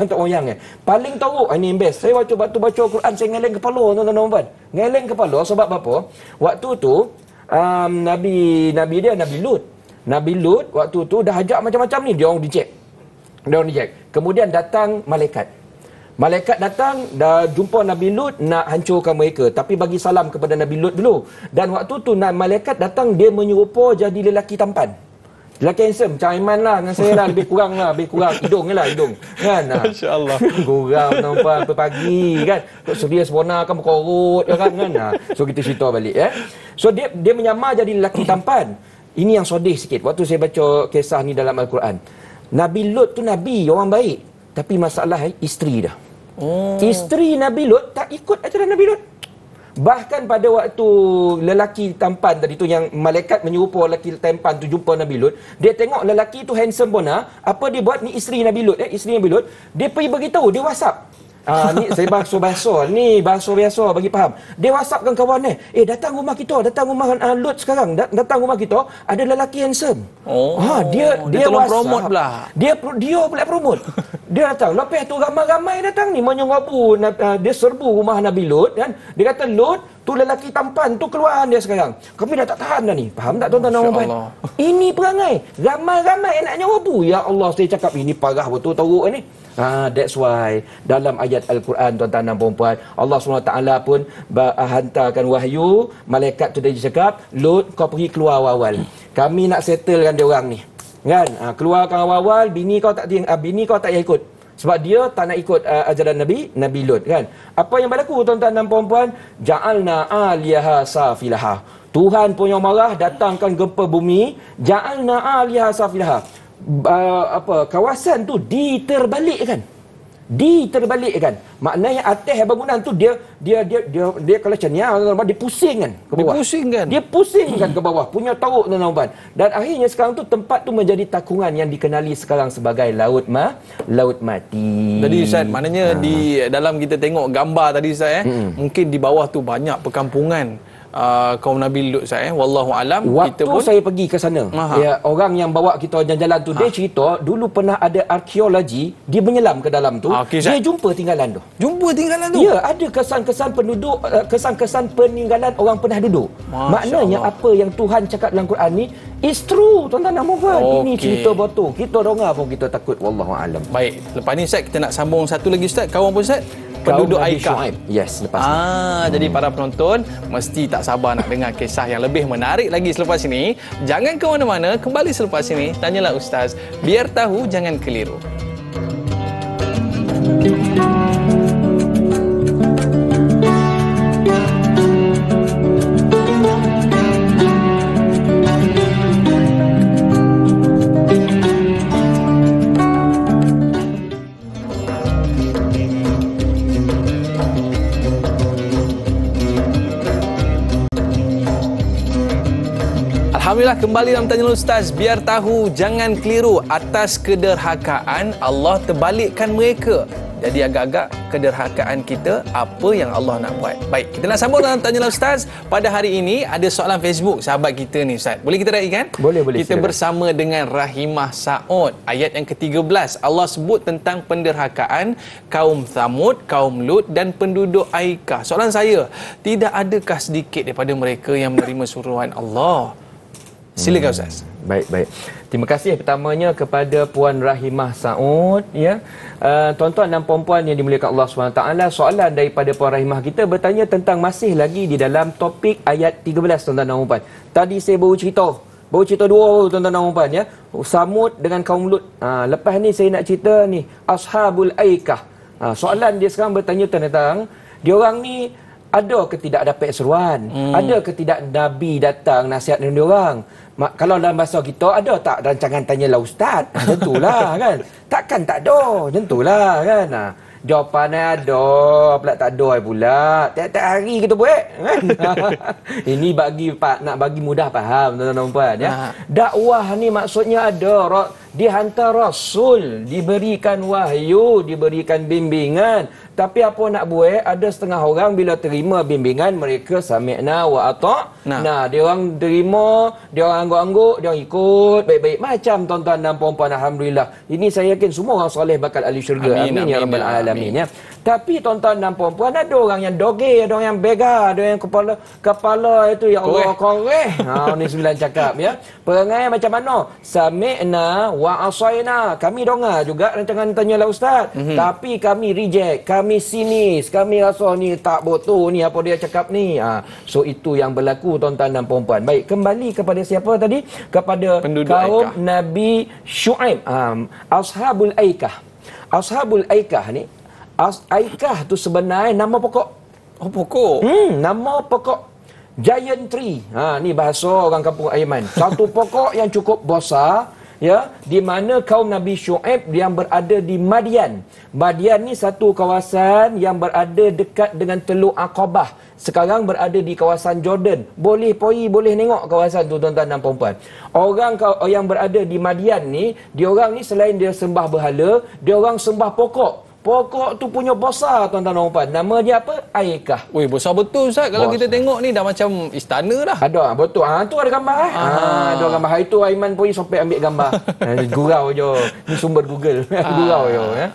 tok moyang paling teruk. Ini best. Saya waktu baca Quran saya ngeleng kepala tuan-tuan dan puan. Ngeleng kepala sebab apa? Waktu tu Nabi Lut waktu tu dah ajak macam-macam ni, dia orang dicek. Kemudian datang malaikat datang dah jumpa Nabi Lut nak hancurkan mereka, tapi bagi salam kepada Nabi Lut dulu. Dan waktu tu malaikat datang, dia menyerupa jadi lelaki tampan, lelaki handsome macam Aiman lah dengan saya lah, lebih kurang hidung kan. Masya-Allah. Gurau nampak pagi kan. Sedia sebenar kan berkorut kan. So kita cerita balik So dia menyamar jadi lelaki tampan. Ini yang sedih sikit. Waktu saya baca kisah ni dalam Al-Quran. Nabi Lut tu nabi, orang baik. Tapi masalah isteri dah. Isteri Nabi Lut tak ikut ajaran Nabi Lut. Bahkan pada waktu lelaki tampan tadi tu, yang malaikat menyerupa lelaki tampan tu jumpa Nabi Lut, dia tengok lelaki tu handsome pun apa dia buat? Ni isteri Nabi Lut, isteri Nabi Lut, dia pergi beritahu, dia WhatsApp. Ni saya bahasa ni bahasa biasa bagi faham. Dia WhatsAppkan kawan datang rumah kita, datang rumah Lut sekarang, datang rumah kita, ada lelaki handsome. Dia tolong promote pula. Dia pula promote. Dia datang, lepas tu ramai-ramai datang ni menyerbu, dia serbu rumah Nabi Lut kan. Dia kata Lut tu lelaki tampan tu keluaran dia sekarang. Kami dah tak tahan dah ni. Faham tak tuan-tuan dan puan? Ini perangai ramai-ramai nak nyerbu. Ya Allah, saya cakap ini parah betul teruk ni. That's why dalam ayat Al-Quran tuan-tuan dan puan-puan, Allah SWT pun hantarkan wahyu, malaikat tu dia cakap, Lut kau pergi keluar awal-awal. Kami nak settlekan dia orang ni. Kan? Keluarkan awal-awal, bini kau tak payah ikut. Sebab dia tak nak ikut ajaran Nabi Lut kan. Apa yang berlaku tuan-tuan dan puan-puan? Ja'alna 'aliyaha safilaha. Tuhan punya marah, datangkan gempa bumi, ja'alna 'aliyaha safilaha. Kawasan tu diterbalikkan. Maknanya atas bangunan tu dia kalau macam ni dia pusingkan ke bawah. Dia pusingkan ke bawah. Punya teruk tuan-tuan. Dan akhirnya sekarang tu tempat tu menjadi takungan yang dikenali sekarang sebagai laut mati. Jadi Ustaz, maknanya di dalam kita tengok gambar tadi Ustaz mungkin di bawah tu banyak perkampungan kaum Nabi Lut wallahu alam. Waktu saya pergi ke sana, orang yang bawa kita jalan-jalan tu dia cerita dulu pernah ada arkeologi, dia menyelam ke dalam tu, dia jumpa tinggalan tu. Ya, ada kesan-kesan penduduk, kesan-kesan peninggalan orang pernah duduk. Maknanya apa yang Tuhan cakap dalam Quran ni is true tuan-tuan dan puan. Ini cerita betul. Kita dengar pun kita takut, wallahu alam. Baik, lepas ni Ustaz kita nak sambung satu lagi Ustaz, kawan pun Ustaz, penduduk Aikah. Yes, lepas ni. Jadi para penonton mesti tak sabar nak dengar kisah yang lebih menarik lagi selepas ini. Jangan ke mana-mana, kembali selepas ini Tanyalah Ustaz, biar tahu jangan keliru. Alhamdulillah, kembali dalam Tanyalah Ustaz, biar tahu jangan keliru. Atas kederhakaan Allah terbalikkan mereka. Jadi agak-agak kederhakaan kita, apa yang Allah nak buat. Baik, kita nak sambung dalam Tanyalah Ustaz. Pada hari ini ada soalan Facebook sahabat kita ni Ustaz. Boleh kita raikan? Boleh. Kita bersama dengan Rahimah Saud. Ayat yang ke-13, Allah sebut tentang penderhakaan kaum Thamud, kaum Lut dan penduduk Aikah. Soalan saya, tidak adakah sedikit daripada mereka yang menerima suruhan Allah? Silakan Ustaz. Baik. Terima kasih pertamanya kepada Puan Rahimah Saud ya. Tuan-tuan dan puan-puan yang dimuliakan Allah SWT, soalan daripada Puan Rahimah kita bertanya tentang masih lagi di dalam topik ayat 13 tuan-tuan dan puan. Tadi saya baru cerita dua tuan-tuan dan puan ya. Samud dengan kaum Lut. Lepas ni saya nak cerita ni Ashabul Aikah. Soalan dia sekarang bertanya tentang diorang ni ada ke tidak dapat seruan? Ada ke tidak Nabi datang nasihat dengan diorang? Kalau dalam bahasa kita, ada tak rancangan Tanyalah Ustaz? Tentulah kan. Takkan tak ada. Tentulah kan. Jawapannya ada, pula tak ada pula. Tiap-tiap hari kita buat kan? Ini nak bagi mudah faham tuan-tuan dan puan ya. Dakwah ni maksudnya ada dihantar Rasul, diberikan wahyu, diberikan bimbingan. Tapi apa nak buat, ada setengah orang bila terima bimbingan mereka sami'na wa ata'na. Dia orang terima, dia orang angguk-angguk, dia orang ikut baik-baik macam tuan-tuan dan puan-puan. Alhamdulillah. Ini saya yakin semua orang soleh bakal ahli syurga. Amin ya rabbal alamin ya. Tapi tuan-tuan dan puan-puan, ada orang yang doge, ada orang yang bega, ada yang kepala itu ya Allah koreh. Ni 9 cakap ya. Perangai macam mana? Sami'na wa asaina. Kami dengar juga rancangan Tanyalah Ustaz. Tapi kami reject, kami sinis, kami rasa ni tak betul ni apa dia cakap ni. So itu yang berlaku tuan-tuan dan puan-puan. Baik, kembali kepada siapa tadi? Kepada penduduk kaum Aikah. Nabi Syuaib. Ashabul Aikah. Ashabul Aikah ni, Aikah tu sebenarnya nama pokok. Oh, pokok. Nama pokok giant tree. Ni bahasa orang kampung Aiman. Satu pokok yang cukup besar ya, di mana kaum Nabi Syuaib yang berada di Madian. Madian ni satu kawasan yang berada dekat dengan Teluk Aqabah. Sekarang berada di kawasan Jordan. Boleh tengok kawasan tu tuan-tuan dan puan-puan. Orang yang berada di Madian ni, diorang ni selain dia sembah berhala, diorang sembah pokok. Pokok tu punya besar tuan-tuan dan puan. Nama dia apa? Aikah. Weh, besar betul Ustaz. Kalau kita tengok ni dah macam istana dah. Ada, betul. Tu ada gambar ada gambar. Hari tu Aiman pergi sampai ambil gambar. Gurau je. Ni sumber Google. Gurau je ya.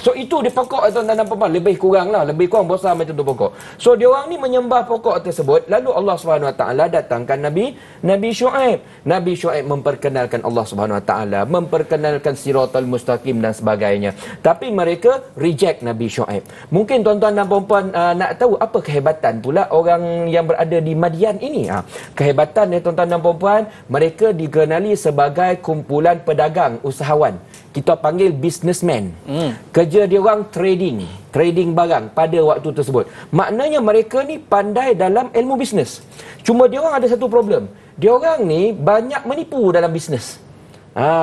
So itu di pokok tuan-tuan dan puan, lebih kurang lah, lebih kurang besar macam tu pokok. So dia orang ni menyembah pokok tersebut, lalu Allah Subhanahu Wa Taala datangkan Nabi Syuaib. Nabi Syuaib memperkenalkan Allah Subhanahu Wa Taala, memperkenalkan siratal mustaqim dan sebagainya. Tapi mereka reject Nabi Syuaib. Mungkin tuan-tuan dan puan nak tahu apa kehebatan pula orang yang berada di Madian ini. Kehebatan ya tuan-tuan dan puan, mereka dikenali sebagai kumpulan pedagang, usahawan. Kita panggil businessman. Kerja dia orang trading barang pada waktu tersebut. Maknanya mereka ni pandai dalam ilmu bisnes. Cuma dia orang ada satu problem. Dia orang ni banyak menipu dalam bisnes.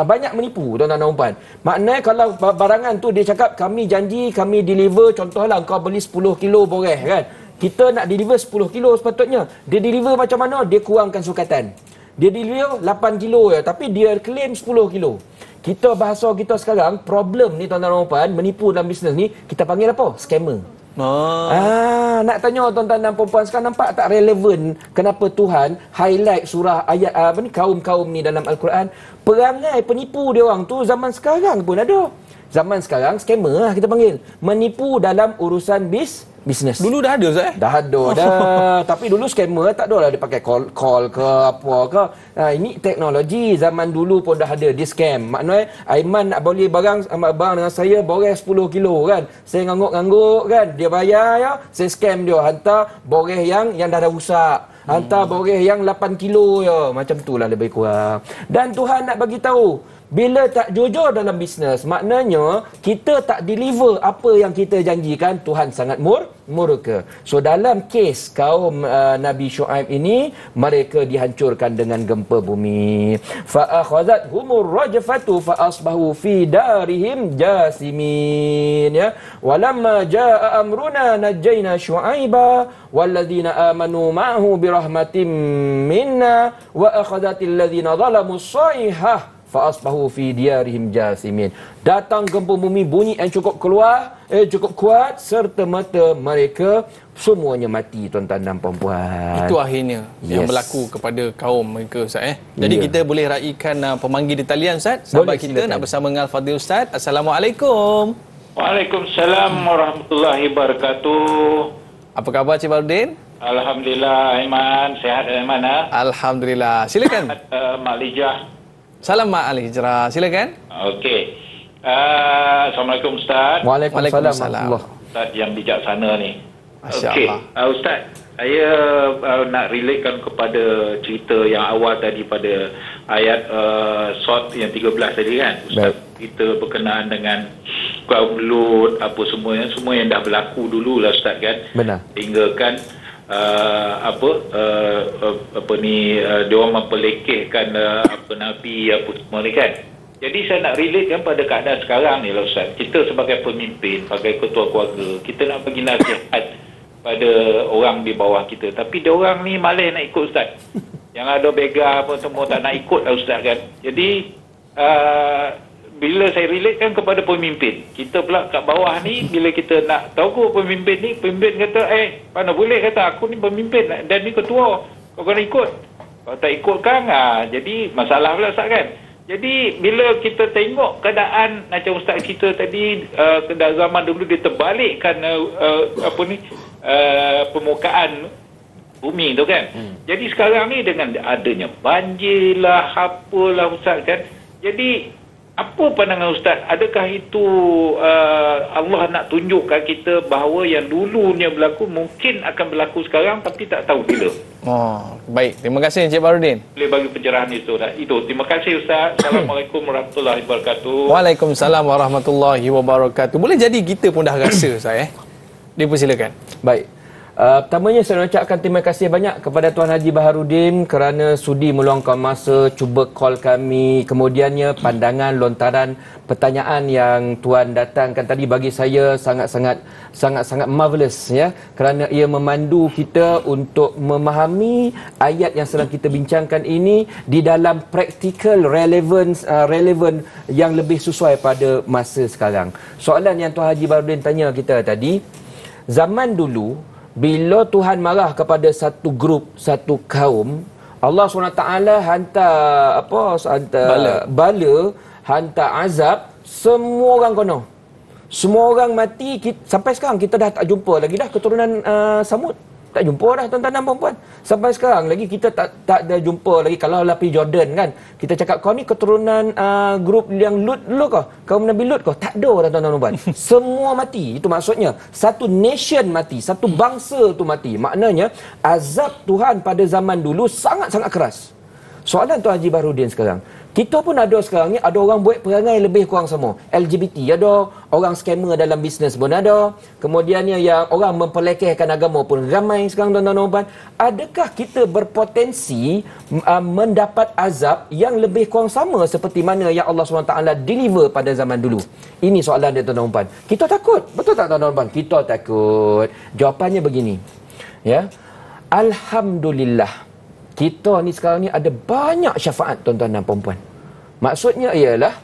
Banyak menipu tuan-tuan dan puan. Maknanya kalau barangan tu dia cakap kami janji kami deliver, contohlah kau beli 10 kilo boreh kan. Kita nak deliver 10 kilo sepatutnya. Dia deliver macam mana? Dia kurangkan sukatan. Dia deliver 8 kilo je tapi dia claim 10 kilo. Kita bahasa kita sekarang problem ni tuan-tuan dan puan, menipu dalam bisnes ni kita panggil apa? Scammer. Nak tanya tuan-tuan dan puan sekarang nampak tak relevan kenapa Tuhan highlight surah ayat apa ni kaum-kaum ni dalam Al-Quran. Perangai penipu dia orang tu zaman sekarang pun ada. Zaman sekarang scammer lah kita panggil. Menipu dalam urusan bisnes. Dulu dah ada Ustaz Dah ada dah. Tapi dulu scammer tak ada lah dia pakai call ke apa ke. Ini teknologi zaman dulu pun dah ada di scam. Maknanya Aiman nak beli barang dengan saya boreh 10 kilo kan. Saya ngangguk-ngangguk kan. Dia bayar ya. Saya scam dia hantar boreh yang dah rusak. Hantar boreh yang 8 kilo ya. Macam tu lah lebih kurang. Dan Tuhan nak bagi tahu bila tak jujur dalam bisnes, maknanya kita tak deliver apa yang kita janjikan, Tuhan sangat murka. So dalam kes kaum Nabi Syuaib ini, mereka dihancurkan dengan gempa bumi. Fa akhadhathumur rajfatu fa asbahu fi darihim jasimin ya. Walamma jaa amruna najjayna Syuaiba walladzina amanu ma'ahu birahmatin minna wa akhadhatil ladzina zalamu as-sayhah fa'asbahu fi diyarihim jasimin. Datang gempa bumi, bunyi yang cukup kuat serta mata mereka semuanya mati tuan-tuan dan puan-puan. Itu akhirnya yang berlaku kepada kaum mereka Ustaz Jadi kita boleh raikan pemanggil di talian Ustaz. Sahabat kita nak bersama dengan Al-Fadhil Ustaz. Assalamualaikum. Waalaikumsalam warahmatullahi wabarakatuh. Apa khabar Cik Baharudin? Alhamdulillah Aiman, sihat Aiman Alhamdulillah. Silakan. Mak Lijah. Salam Mak Al-Hijrah. Silakan. Okey. Assalamualaikum Ustaz. Waalaikumsalam. Ustaz yang bijaksana ni. Okey. Ustaz, saya nak relatekan kepada cerita yang awal tadi pada ayat Sot yang 13 tadi kan. Ustaz, kita berkenaan dengan kaum Lut, apa semua yang dah berlaku dulu lah Ustaz kan. Benar. Hingga kan dia orang mempelekehkan Nabi apa semua ni kan. Jadi saya nak relate kan pada keadaan sekarang ni lah Ustaz. Kita sebagai pemimpin, sebagai ketua keluarga, kita nak bagi nasihat pada orang di bawah kita. Tapi dia orang ni malas nak ikut Ustaz. Yang ada begar apa semua tak nak ikut lah Ustaz kan. Jadi bila saya relate kan kepada pemimpin, kita pula kat bawah ni bila kita nak tahu pemimpin ni, pemimpin kata mana boleh kata aku ni pemimpin dan ni ketua, kau kena ikut. Kalau tak ikut kan jadi masalah pula Ustaz kan. Jadi bila kita tengok keadaan macam Ustaz kita tadi pada zaman dulu dia terbalikkan permukaan bumi tu kan. Jadi sekarang ni dengan adanya banjir lah apalah Ustaz kan. Jadi apa pandangan Ustaz? Adakah itu Allah nak tunjukkan kita bahawa yang dulunya berlaku mungkin akan berlaku sekarang tapi tak tahu bila? Baik. Terima kasih Encik Baharudin. Boleh bagi pencerahan itu. Terima kasih Ustaz. Assalamualaikum warahmatullahi wabarakatuh. Waalaikumsalam warahmatullahi wabarakatuh. Boleh jadi kita pun dah rasa Ustaz Dipersilakan. Baik. Pertamanya saya nak ucapkan terima kasih banyak kepada Tuan Haji Baharudin kerana sudi meluangkan masa cuba call kami. Kemudiannya pandangan, lontaran pertanyaan yang Tuan datangkan tadi bagi saya sangat-sangat marvelous ya, kerana ia memandu kita untuk memahami ayat yang sedang kita bincangkan ini di dalam practical relevant yang lebih sesuai pada masa sekarang. Soalan yang Tuan Haji Baharudin tanya kita tadi, zaman dulu bila Tuhan marah kepada satu grup, satu kaum, Allah SWT hantar bala, hantar azab, semua orang kono. Semua orang mati. Sampai sekarang kita dah tak jumpa lagi dah keturunan Samud. Tak jumpa dah tuan-tuan dan puan-puan. Sampai sekarang lagi kita tak ada jumpa lagi. Kalau lah pergi Jordan kan, kita cakap kau ni keturunan grup yang Lut kau, kaum Nabi Lut kau. Tak ada dah tuan-tuan dan puan. Semua mati. Itu maksudnya satu nation mati, satu bangsa tu mati. Maknanya azab Tuhan pada zaman dulu sangat-sangat keras. Soalan Tuan Haji Baharudin sekarang, kita pun ada sekarang ni, ada orang buat perangai lebih kurang sama. LGBT ada, orang scammer dalam bisnes pun ada. Kemudiannya yang orang memperlekehkan agama pun ramai sekarang tuan-tuan dan puan. Adakah kita berpotensi mendapat azab yang lebih kurang sama seperti mana yang Allah SWT deliver pada zaman dulu? Ini soalan dia tuan-tuan dan puan. Kita takut. Betul tak tuan-tuan dan puan? Kita takut. Jawapannya begini. Ya. Alhamdulillah. Kita ni sekarang ni ada banyak syafaat tuan-tuan dan puan-puan. Maksudnya ialah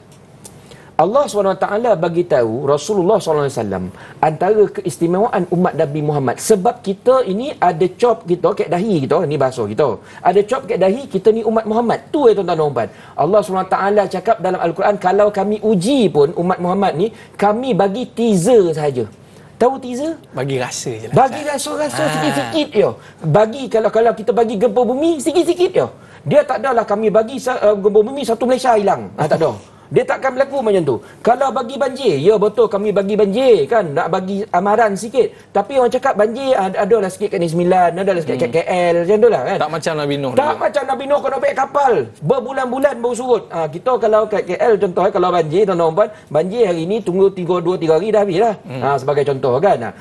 Allah SWT bagi tahu Rasulullah SAW antara keistimewaan umat Nabi Muhammad. Sebab kita ini ada cop kita, kek dahi kita, ni bahasa kita. Ada cop kek dahi, kita ni umat Muhammad. Tu tuan-tuan dan puan. Allah SWT cakap dalam Al-Quran, kalau kami uji pun umat Muhammad ni, kami bagi teaser sahaja. Tahu teaser? Bagi rasa je lah. Bagi rasa-rasa sikit-sikit je. Bagi kalau kita bagi gempa bumi sikit-sikit je. Dia tak adalah kami bagi gempa bumi satu Malaysia hilang. Tak ada. Dia takkan berlaku macam tu. Kalau bagi banjir, ya betul kami bagi banjir kan, nak bagi amaran sikit. Tapi orang cakap banjir adalah sikit kat Negeri Sembilan, adalah sikit kat KL, macam tu lah kan. Tak macam Nabi Nuh. Tak macam Nabi Nuh kena naik kapal. Berbulan-bulan baru surut. Kita kalau kat KL contoh, kalau banjir tuan-tuan, banjir hari ni tunggu 2-3 hari dah habis dah. Sebagai contoh kan.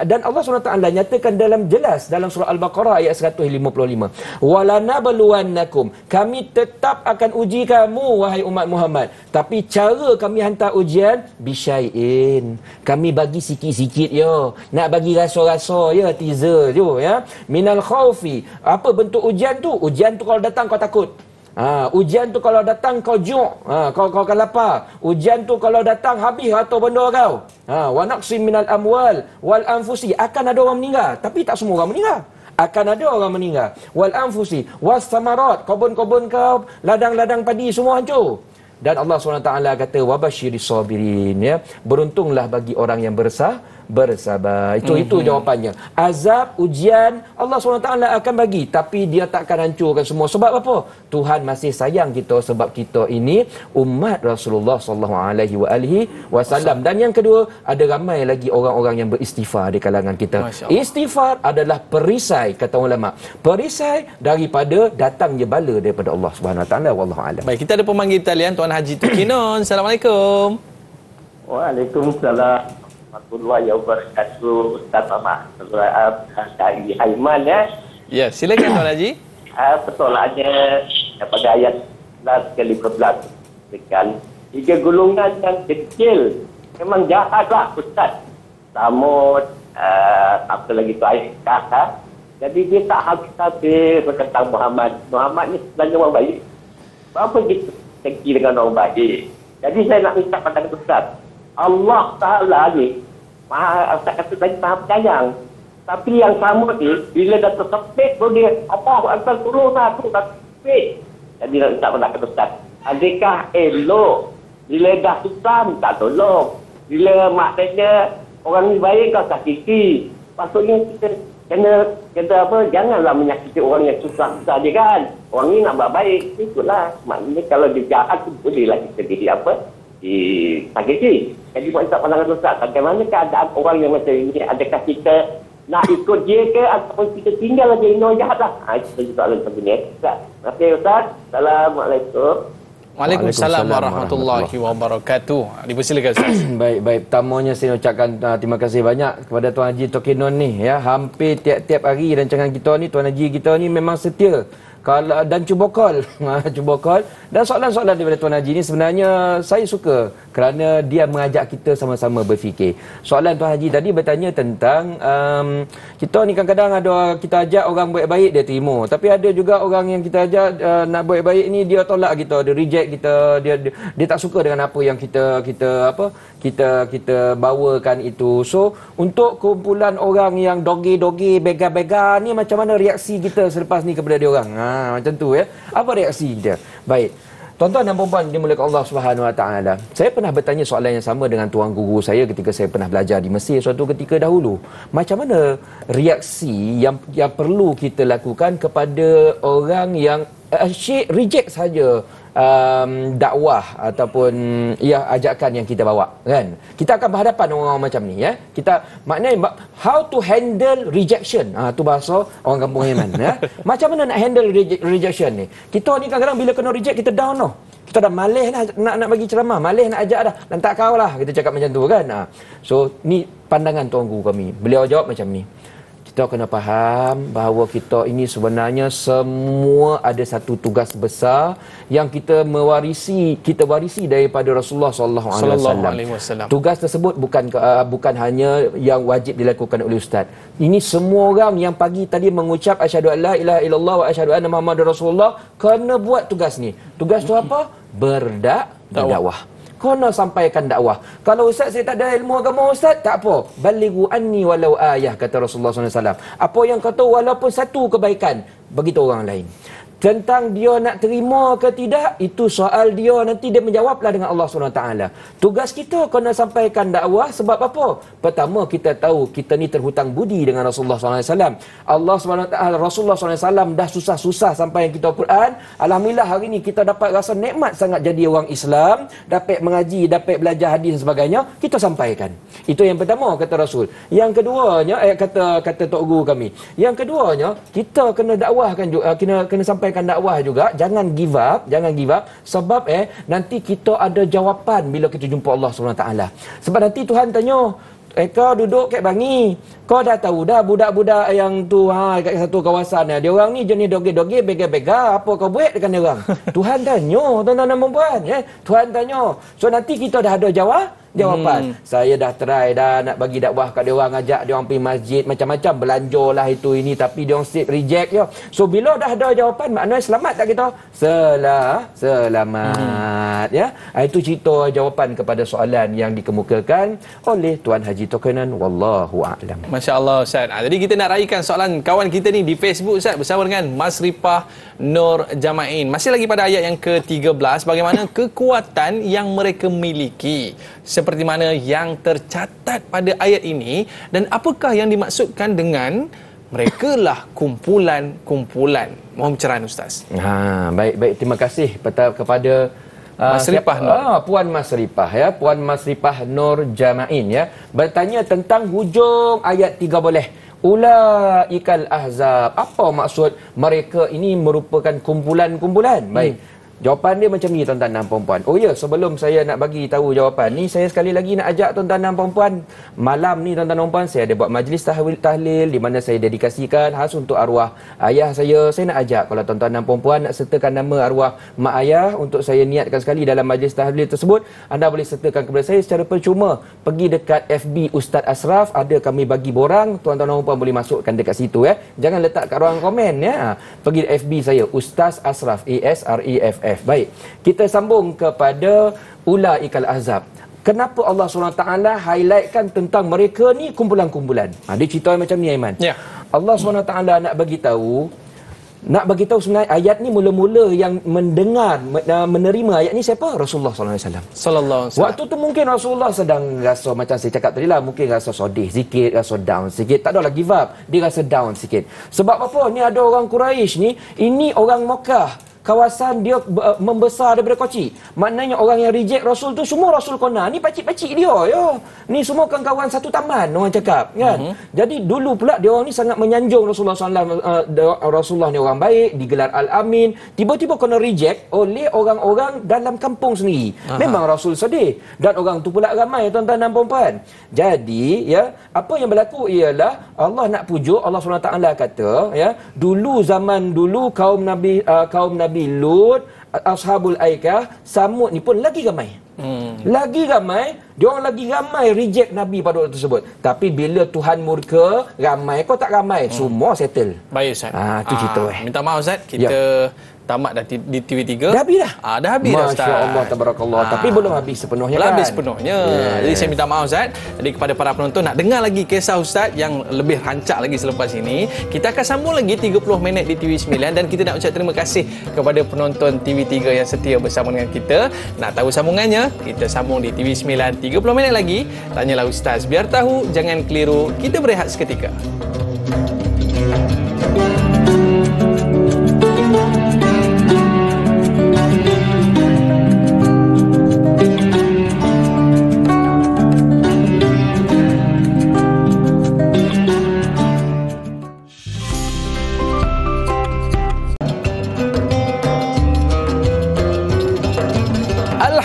Dan Allah SWT nyatakan dalam jelas dalam surah Al-Baqarah ayat 155. Walanabluwannakum, kami tetap akan uji kamu wahai umat Muhammad. Tapi cara kami hantar ujian bisyai'in. Kami bagi sikit-sikit ya. Nak bagi rasa-rasa ya, teaser je ya. Minal khaufi. Apa bentuk ujian tu? Ujian tu kalau datang kau takut. Ujian tu kalau datang kau juk, kau akan lapar. Ujian tu kalau datang habis harta benda kau. Wa naqsim minal amwal wal anfusi. Akan ada orang meninggal, tapi tak semua orang meninggal. Akan ada orang meninggal. Wal anfusi was samarat. Kebun-kebun kau, ladang-ladang padi semua hancur. Dan Allah SWT kata wabasyiris sabirin ya. Beruntunglah bagi orang yang bersabar. Itu jawapannya. Azab, ujian Allah SWT akan bagi, tapi dia takkan hancurkan semua. Sebab apa? Tuhan masih sayang kita sebab kita ini umat Rasulullah SAW. Dan yang kedua, ada ramai lagi orang-orang yang beristighfar di kalangan kita. Istighfar adalah perisai, kata ulama. Perisai daripada datangnya bala daripada Allah SWT. Wallahu a'lam. Baik, kita ada pemanggil talian Tuan Haji Tukinon. Assalamualaikum. Waalaikumsalam warahmatullahi wabarakatuh. Ustaz Ahmad dari Haiman ya. Ya, silakan Tuan Haji. Persoalannya pada ayat 11 kali 11 sekali. 3 golongan yang kecil memang jahatlah Ustaz. Samud, apa lagi tu ayat kata. Jadi dia tak habis-habis berkata Muhammad ni sebenarnya orang baik. Apa kita tengki dengan orang baik? Jadi saya nak minta pada Ustaz. Allah Ta'ala ni Maha, Ustaz kata tadi Maha penyayang. Tapi yang sama ni, bila dah tersepit pun dia, Allah Akbar turun satu, dah tersepit. Jadi nak minta pada Ustaz. Adakah elok bila dah susah minta tolong? Bila maknanya orang ni baik kau sakiti. Maksudnya kita kena apa, janganlah menyakiti orang yang susah-susah dia kan. Orang ni nak buat baik, ikutlah. Maknanya kalau dia jahat tu bolehlah kita jadi apa? Disakiti. Jadi buat tak pandangan Ustaz, bagaimana keadaan orang yang macam ini? Adakah kita nak ikut dia ke ataupun kita tinggal aja ini orang jahat lah? Itu soalan sebenarnya Ustaz. Terima kasih Ustaz. Assalamualaikum. Waalaikumsalam warahmatullahi wabarakatuh. Dipersilakan Ustaz. Baik. Pertamanya saya ucapkan terima kasih banyak kepada Tuan Haji Tokinon ni ya. Hampir tiap-tiap hari rancangan kita ni, Tuan Haji kita ni memang setia. Kalau dan cuba call dan soalan-soalan daripada Tuan Haji ni sebenarnya saya suka kerana dia mengajak kita sama-sama berfikir. Soalan Tuan Haji tadi bertanya tentang kita ni kadang-kadang ada kita ajak orang baik-baik dia terima, tapi ada juga orang yang kita ajak nak baik-baik ni dia tolak kita, dia reject kita, dia tak suka dengan apa yang kita bawakan itu. So untuk kumpulan orang yang doge-doge, bega-bega ni, macam mana reaksi kita selepas ni kepada dia orang? Macam tu ya. Apa reaksi kita? Baik. Tuan-tuan dan puan-puan dimulakan Allah Subhanahu Wa Taala. Saya pernah bertanya soalan yang sama dengan tuan guru saya ketika saya pernah belajar di Mesir suatu ketika dahulu. Macam mana reaksi yang perlu kita lakukan kepada orang yang reject saja dakwah ataupun ajakan yang kita bawa, kan? Kita akan berhadapan dengan orang macam ni ya. Kita maknanya how to handle rejection. Tu bahasa orang kampung Yemen ya. Macam mana nak handle rejection ni? Kita ni kadang-kadang bila kena reject kita down noh. Kita dah malas nak bagi ceramah, malas nak ajak dah. Lantak kau lah kita cakap macam tu kan. So ni pandangan tuan guru kami. Beliau jawab macam ni. Kita kena faham bahawa kita ini sebenarnya semua ada satu tugas besar yang kita warisi daripada Rasulullah sallallahu alaihi wasallam. Tugas tersebut bukan hanya yang wajib dilakukan oleh ustaz. Ini semua orang yang pagi tadi mengucap asyhadu an la ilaha illallah wa asyhadu anna muhammadar rasulullah kena buat tugas ni. Tugas tu apa? Berdakwah. Kena sampaikan dakwah. Kalau ustaz saya tak ada ilmu agama ustaz, tak apa. Balighu anni walau ayah, kata Rasulullah SAW. Apa yang kata walaupun satu kebaikan, beritahu orang lain. Tentang dia nak terima ke tidak, itu soal dia, nanti dia menjawablah dengan Allah SWT. Tugas kita kena sampaikan dakwah sebab apa? Pertama, kita tahu kita ni terhutang budi dengan Rasulullah SAW. Allah SWT, Rasulullah SAW dah susah-susah sampai kita Quran. Alhamdulillah hari ni kita dapat rasa nikmat sangat jadi orang Islam, dapat mengaji, dapat belajar hadis dan sebagainya, kita sampaikan. Itu yang pertama, kata Rasul. Yang keduanya, kata Tok Guru kami. Yang keduanya, kita kena dakwahkan juga, kena sampaikan dakwah juga. Jangan give up sebab nanti kita ada jawapan bila kita jumpa Allah SWT. Sebab nanti Tuhan tanya, kau duduk kat Bangi, kau dah tahu dah budak-budak yang tu kat satu kawasan dia orang ni jenis doge-doge, bega-bega, apa kau buat dengan dia orang? Tuhan tanya, tuan-tuan dan puan, Tuhan tanya. So nanti kita dah ada jawapan. Saya dah try dah nak bagi dakwah kat dia orang, ajak dia orang pergi masjid, macam-macam belanja lah itu ini, tapi dia orang straight reject je. So bila dah ada jawapan, maknanya selamat tak kita? Selamat ya. Itu cerita jawapan kepada soalan yang dikemukakan oleh Tuan Haji Tokinon, wallahu a'lam. Masya-Allah Ustaz. Jadi kita nak raikan soalan kawan kita ni di Facebook Ustaz bersama dengan Mas Ripah Nur Jamain. Masih lagi pada ayat yang ke-13, bagaimana kekuatan yang mereka miliki seperti mana yang tercatat pada ayat ini, dan apakah yang dimaksudkan dengan mereka lah kumpulan-kumpulan. Mohon pencerahan Ustaz. Baik, terima kasih kepada Mas Ripah Nur. Puan Mas Ripah ya, Puan Mas Ripah Nur Jamain ya, bertanya tentang hujung ayat 13. Ulaikal ahzab. Apa maksud mereka ini merupakan kumpulan-kumpulan? Baik. Jawapan dia macam ni tuan-tuan dan puan-puan. Oh ya, sebelum saya nak bagi tahu jawapan ni, saya sekali lagi nak ajak tuan-tuan dan puan-puan. Malam ni tuan-tuan dan puan-puan, saya ada buat majlis tahlil di mana saya dedikasikan khas untuk arwah ayah saya. Saya nak ajak kalau tuan-tuan dan puan-puan nak sertakan nama arwah mak ayah untuk saya niatkan sekali dalam majlis tahlil tersebut, anda boleh sertakan kepada saya secara percuma. Pergi dekat FB Ustaz Asraf, ada kami bagi borang, tuan-tuan dan puan-puan boleh masukkan dekat situ ya. Jangan letak kat ruang komen ya. Pergi FB saya Ustaz Asraf, ASREF. Baik, kita sambung kepada ulaikal ahzab. Kenapa Allah SWT highlightkan tentang mereka ni kumpulan-kumpulan? Dia cerita macam ni Aiman. Ya. Allah SWT nak bagi tahu sebenarnya ayat ni mula-mula yang menerima ayat ni siapa? Rasulullah SAW. Waktu tu mungkin Rasulullah sedang rasa macam saya cakap tadi lah, mungkin rasa sedih sikit, rasa down sikit. Tak adalah give up, dia rasa down sikit. Sebab apa? Ni ada orang Quraisy ni, ini orang Mekah. kawasan dia membesar daripada kecil. Maknanya orang yang reject Rasul tu semua Rasul kona. Ni pacik-pacik dia ya. Ni semua kawan-kawan satu taman orang cakap kan. Jadi dulu pula dia orang ni sangat menyanjung Rasulullah SAW. Rasulullah ni orang baik, digelar Al-Amin. Tiba-tiba kena reject oleh orang-orang dalam kampung sendiri. Memang Rasul sedih dan orang tu pula ramai tuan-tuan dan puan-puan. Jadi ya, apa yang berlaku ialah Allah nak pujuk, Allah SWT kata ya, dulu zaman dulu kaum Nabi Lut, Ashabul Aikah, Samud ni pun lagi ramai. Lagi ramai, dia orang lagi ramai reject Nabi pada waktu tersebut. Tapi bila Tuhan murka, ramai kau tak ramai, semua settle. Baik Ustaz. Tu cerita minta maaf Ustaz, kita tamat dah di TV3. Dah habis dah? Dah habis dah Ustaz. Masya Allah, tabarakallah. Tapi belum habis sepenuhnya belum kan? habis sepenuhnya. Jadi saya minta maaf Ustaz. Jadi kepada para penonton, nak dengar lagi kisah Ustaz yang lebih rancak lagi selepas ini, kita akan sambung lagi 30 minit di TV9 dan kita nak ucap terima kasih kepada penonton TV3 yang setia bersama dengan kita. Nak tahu sambungannya? Kita sambung di TV9 30 minit lagi. Tanyalah Ustaz, biar tahu, jangan keliru. Kita berehat seketika.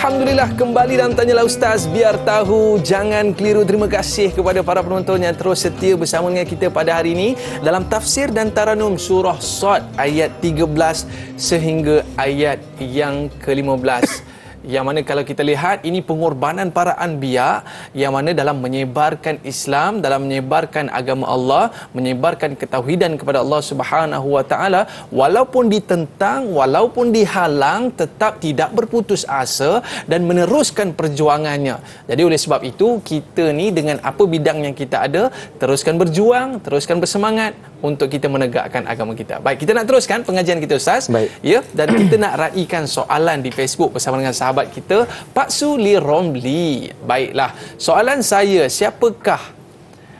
Alhamdulillah, kembali dalam Tanyalah Ustaz, biar tahu, jangan keliru. Terima kasih kepada para penonton yang terus setia bersama dengan kita pada hari ini dalam tafsir dan taranum surah Sad ayat 13 sehingga ayat yang ke-15. Yang mana kalau kita lihat, ini pengorbanan para anbiya yang mana dalam menyebarkan Islam, dalam menyebarkan agama Allah, menyebarkan ketauhidan kepada Allah Subhanahu wa taala, walaupun ditentang, walaupun dihalang, tetap tidak berputus asa dan meneruskan perjuangannya. Jadi oleh sebab itu, kita ni dengan apa bidang yang kita ada, teruskan berjuang, teruskan bersemangat untuk kita menegakkan agama kita. Baik, kita nak teruskan pengajian kita Ustaz. Baik. Ya, dan kita nak raikan soalan di Facebook bersama dengan sahabat kita Pak Suli Romli. Baiklah, soalan saya, siapakah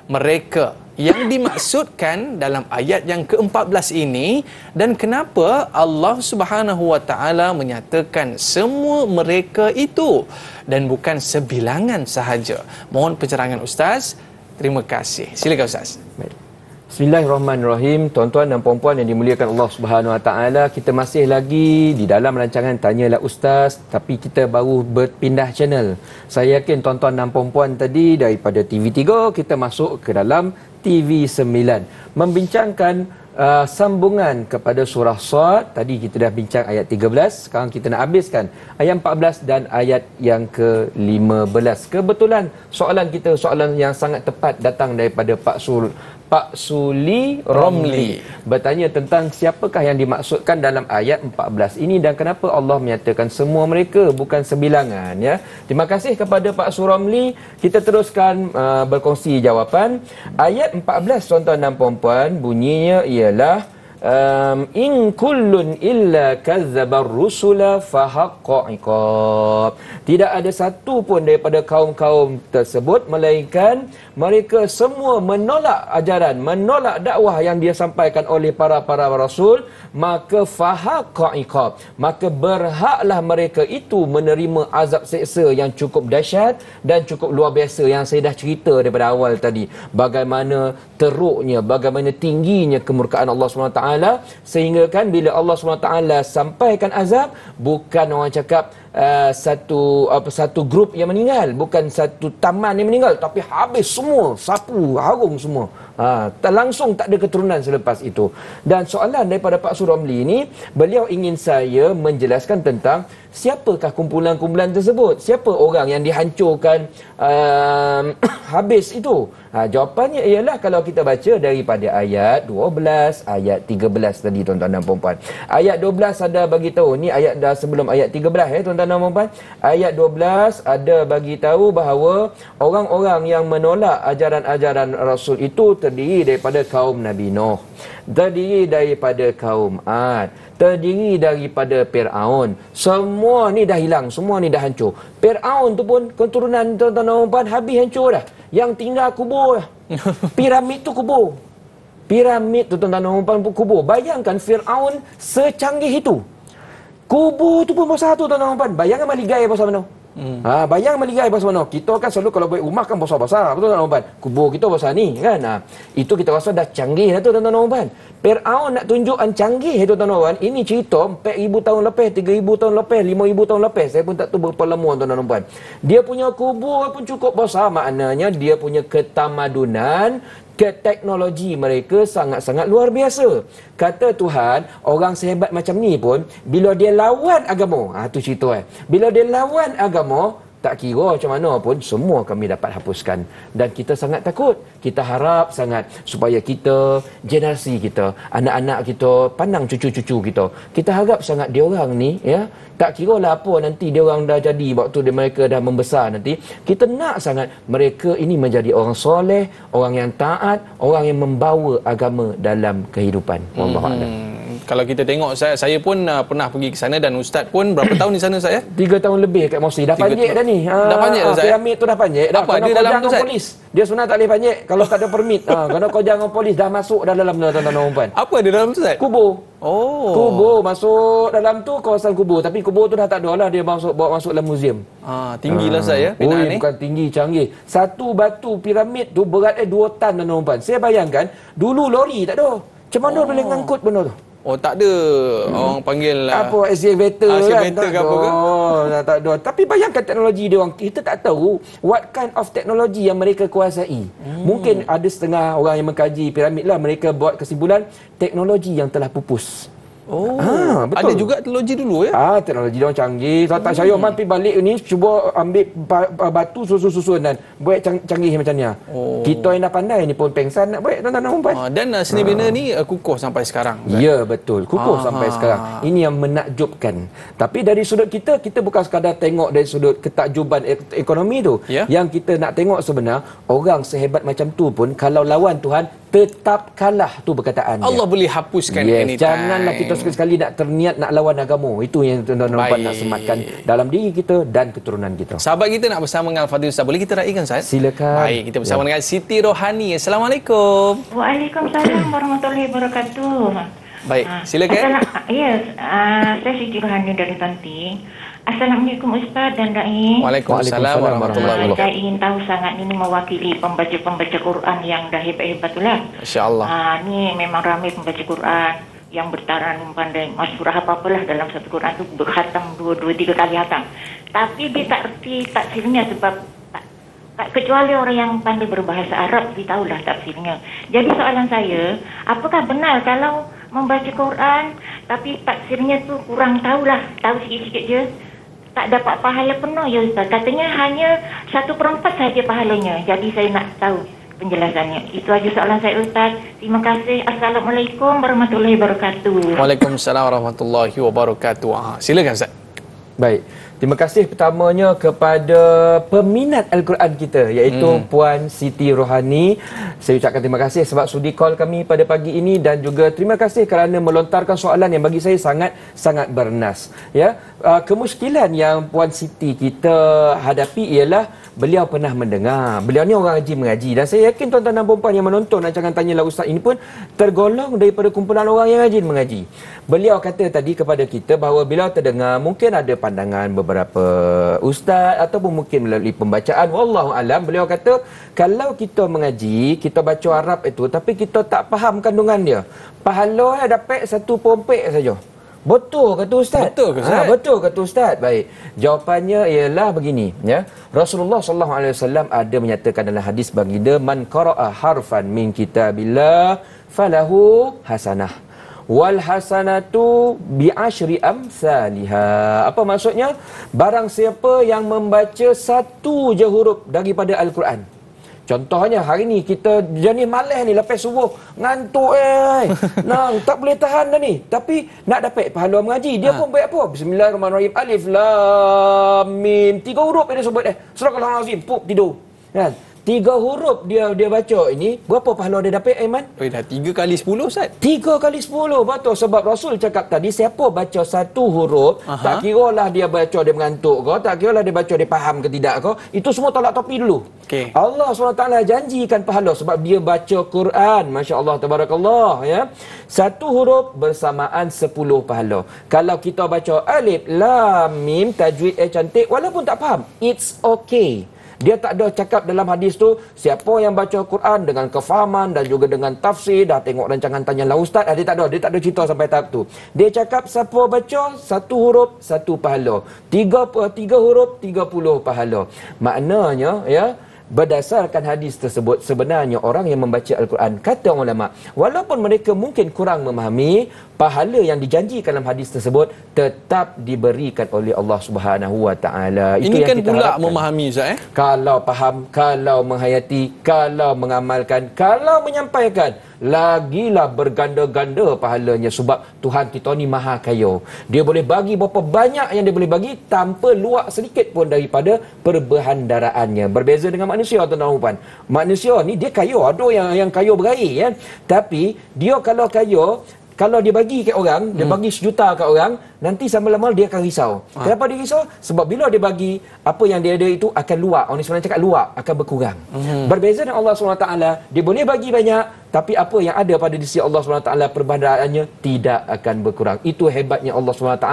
mereka yang dimaksudkan dalam ayat yang ke-14 ini dan kenapa Allah Subhanahu wa taala menyatakan semua mereka itu dan bukan sebilangan sahaja? Mohon penerangan Ustaz. Terima kasih. Silakan Ustaz. Baik. Bismillahirrahmanirrahim. Tuan-tuan dan puan-puan yang dimuliakan Allah Subhanahu Wa Taala, kita masih lagi di dalam rancangan Tanyalah Ustaz, tapi kita baru berpindah channel. Saya yakin tuan-tuan dan puan-puan tadi daripada TV3 kita masuk ke dalam TV9 membincangkan sambungan kepada surah Sad. Tadi kita dah bincang ayat 13, sekarang kita nak habiskan ayat 14 dan ayat yang ke-15. Kebetulan soalan kita, soalan yang sangat tepat, datang daripada Pak Suli Romli, bertanya tentang siapakah yang dimaksudkan dalam ayat 14 ini dan kenapa Allah menyatakan semua mereka, bukan sebilangan ya. Terima kasih kepada Pak Suli Romli. Kita teruskan berkongsi jawapan. Ayat 14 tuan-tuan dan puan-puan bunyinya ialah in kullun illa kazzabar rusula fahaqqa iqab. Tidak ada satu pun daripada kaum-kaum tersebut melainkan mereka semua menolak ajaran, menolak dakwah yang dia sampaikan oleh para rasul, maka fahaqqa iqab, maka berhaklah mereka itu menerima azab seksa yang cukup dahsyat dan cukup luar biasa yang saya dah cerita daripada awal tadi. Bagaimana teruknya, bagaimana tingginya kemurkaan Allah SWT, sehingga kan bila Allah SWT sampaikan azab, bukan orang cakap satu grup yang meninggal, bukan satu taman yang meninggal, tapi habis semua, sapu, harum semua. Langsung tak ada keturunan selepas itu. Dan soalan daripada Pak Suramli ini, beliau ingin saya menjelaskan tentang siapakah kumpulan-kumpulan tersebut, siapa orang yang dihancurkan habis itu. Jawapannya ialah kalau kita baca daripada ayat 12, ayat 13 tadi tuan-tuan dan puan-puan. Ayat 12 ada bagi tahu, ni ayat dah sebelum ayat 13 ya tuan-tuan dan puan-puan. Ayat 12 ada bagi tahu bahawa orang-orang yang menolak ajaran-ajaran Rasul itu terdiri daripada kaum Nabi Nuh, terdiri daripada kaum Ad, terdiri daripada Fir'aun. Semua ni dah hilang, semua ni dah hancur. Fir'aun tu pun keturunan tuan-tuan dan puan-puan habis hancur dah. Yang tinggal kubur dah. Piramid tu kubur. Piramid tu tuan-tuan dan puan-puan kubur. Bayangkan Fir'aun secanggih itu. Kubur tu pun bosah tu tuan-tuan dan puan. Bayangkan maligai bosah mana? Bayang meligai bosah mana? Kita kan selalu kalau buat rumah kan bosah-bosah, betul tak tuan-tuan? Kubur kita bosah ni kan. Itu kita rasa dah canggih dah tu tuan-tuan dan puan. Firaun nak tunjukkan canggih tuan-tuan dan puan. Ini cerita 4,000 tahun lepas, 3,000 tahun lepas, 5,000 tahun lepas. Saya pun tak tahu berapa lama tuan-tuan dan puan. Dia punya kubur pun cukup besar, maknanya dia punya ketamadunan, teknologi mereka sangat-sangat luar biasa. Kata Tuhan, orang sehebat macam ni pun bila dia lawan agama, tu cerita bila dia lawan agama, tak kira macam mana pun semua kami dapat hapuskan. Dan kita sangat takut. Kita harap sangat supaya kita, generasi kita, anak-anak kita, pandang cucu-cucu kita, kita harap sangat diorang ni ya, tak kira lah apa nanti diorang dah jadi waktu mereka dah membesar nanti, kita nak sangat mereka ini menjadi orang soleh, orang yang taat, orang yang membawa agama dalam kehidupan. Wallahu a'lam. Kalau kita tengok, saya pun pernah pergi ke sana dan Ustaz pun berapa tahun di sana saya? 3 tahun lebih kat Mosi. Dah panjek dah ni. Dah panjek dah saya. Piramid tu dah panjek. Apa ada dalam tu Ustaz? Polis. Dia sebenarnya tak boleh panjek kalau tak ada permit. Kena kerja dengan polis, dah masuk dah dalam tuan-tuan dan puan. Apa ada dalam tu Ustaz? Kubur. Oh. Kubur masuk dalam tu, kawasan kubur. Tapi kubur tu dah tak ada lah, dia bawa masuk dalam muzium. Tinggilah saya binaan ni. Bukan tinggi, canggih. Satu batu piramid tu beratnya 2 tan tuan-tuan puan. Saya bayangkan dulu lori tak ada. Macam mana boleh ngangkut benda tu? Tak ada. Orang panggil apa excavator kan, ke apa ke? Tak ada. Tapi bayangkan teknologi dia orang, kita tak tahu what kind of teknologi yang mereka kuasai. Mungkin ada setengah orang yang mengkaji piramid lah, mereka buat kesimpulan teknologi yang telah pupus. Betul. Ada juga teknologi dulu ya? Teknologi dia orang canggih. Kalau tak saya pergi balik ni, cuba ambil batu susun-susun dan buat canggih macam ni. Kita yang dah pandai ni pun pengsan nak buat tuan-tuan dan puan. Dan seni bina ni kukuh sampai sekarang. Ya, betul. Kukuh sampai sekarang. Ini yang menakjubkan. Tapi dari sudut kita bukan sekadar tengok dari sudut ketakjuban ekonomi tu. Yang kita nak tengok sebenarnya, orang sehebat macam tu pun kalau lawan Tuhan, tetap kalah tu perkataan dia. Allah boleh hapuskan anytime. Janganlah kita sekali-sekali nak terniat nak lawan agama. Itu yang tuan-tuan nak sematkan dalam diri kita dan keturunan kita. Sahabat kita nak bersama dengan Al-Fadhil Ustaz. Boleh kita raikan Ustaz? Silakan. Baik, kita bersama dengan Siti Rohani. Assalamualaikum. Waalaikumsalam warahmatullahi wabarakatuh. Baik, silakan. Saya Siti Rohani dari Banting. Assalamualaikum Ustaz dan Dai. Waalaikumsalam warahmatullahi wabarakatuh. Saya ingin tahu sangat ini mewakili pembaca-pembaca Quran yang dah hebat-hebat tu lah. Masya-Allah. Ni memang ramai pembaca Quran yang bertaran pandai surah apa-apalah dalam satu Quran tu berkhatam 2-3 kali khatam. Tapi dia tak erti tafsirnya sebab tak kecuali orang yang pandai berbahasa Arab dia tahulah tafsirnya. Jadi soalan saya, apakah benar kalau membaca Quran tapi tafsirnya tu kurang tahu sikit-sikit je, tak dapat pahala penuh ya Ustaz? Katanya hanya 1/4 saja pahalanya. Jadi saya nak tahu penjelasannya. Itu aja soalan saya Ustaz. Terima kasih. Assalamualaikum warahmatullahi wabarakatuh. Waalaikumsalam warahmatullahi wabarakatuh. Silakan Ustaz. Baik. Terima kasih pertamanya kepada peminat Al-Quran kita, iaitu Puan Siti Rohani. Saya ucapkan terima kasih sebab sudi call kami pada pagi ini, dan juga terima kasih kerana melontarkan soalan yang bagi saya sangat bernas. Kemusykilan yang Puan Siti kita hadapi ialah beliau pernah mendengar. Beliau ni orang mengaji, dan saya yakin tuan-tuan dan puan yang menonton dan jangan tanyalah Ustaz ini pun tergolong daripada kumpulan orang yang rajin mengaji. Beliau kata tadi kepada kita bahawa beliau terdengar mungkin ada pandangan beberapa ustaz ataupun mungkin melalui pembacaan, wallahu alam, beliau kata kalau kita mengaji, kita baca Arab itu tapi kita tak faham kandungan dia, pahala dapat 1 pompek saja. Betul kata ustaz? Betul ke ustaz? Betul kata ustaz. Baik. Jawapannya ialah begini, ya. Rasulullah sallallahu alaihi wasallam ada menyatakan dalam hadis baginda, man qara'a harfan min kitabillah falahu hasanah wal hasanatu bi asyri amsalha. Apa maksudnya? Barang siapa yang membaca 1 je huruf daripada Al-Quran. Contohnya hari ni kita jenis malas ni, lepas subuh ngantuk tak boleh tahan dah ni, tapi nak dapat pahala mengaji, dia pun buat apa? Bismillahirrahmanirrahim, alif lam mim, 3 huruf dia sebut surah Al-Azim, pup tidur kan. 3 huruf dia baca ini, berapa pahala dia dapat, Aiman? Dah 3 kali 10 Ustaz. 3 kali 10, betul. Sebab Rasul cakap tadi, siapa baca 1 huruf, tak kira lah dia baca dia mengantuk ke, tak kira lah dia baca dia faham ke tidak ke, itu semua tolak topi dulu. Okay. Allah SWT janjikan pahala sebab dia baca Quran. Masya Allah, tabarakallah, ya. 1 huruf bersamaan 10 pahala. Kalau kita baca alif, lam, mim, tajwid cantik, walaupun tak faham, it's okay. Dia tak ada cakap dalam hadis tu, siapa yang baca Quran dengan kefahaman dan juga dengan tafsir, dah tengok rancangan Tanyalah Ustaz, dia tak ada cerita sampai tahap tu. Dia cakap siapa baca 1 huruf 1 pahala, 3 huruf 30 pahala. Maknanya, ya, berdasarkan hadis tersebut, sebenarnya orang yang membaca Al-Quran, kata ulama, walaupun mereka mungkin kurang memahami, pahala yang dijanjikan dalam hadis tersebut tetap diberikan oleh Allah Subhanahu Wa Taala. Ini kan pula memahami, Ustaz, Kalau faham, kalau menghayati, kalau mengamalkan, kalau menyampaikan, lagilah berganda-ganda pahalanya sebab Tuhan kita ni maha kaya. Dia boleh bagi berapa banyak yang dia boleh bagi tanpa luak sedikit pun daripada perbehandaraannya. Berbeza dengan manusia, tuan-tuan dan puan. Manusia ni dia kaya, ada yang kaya berair, ya. Tapi dia kalau kaya, kalau dia bagi kat orang, dia bagi 1 juta kat orang, nanti lama-lama dia akan risau. Kenapa dia risau? Sebab bila dia bagi, apa yang dia ada itu akan luak. Orang sebenarnya cakap luak, akan berkurang. Berbeza dengan Allah SWT, dia boleh bagi banyak, tapi apa yang ada pada di sisi Allah SWT, perbandaraannya tidak akan berkurang. Itu hebatnya Allah SWT,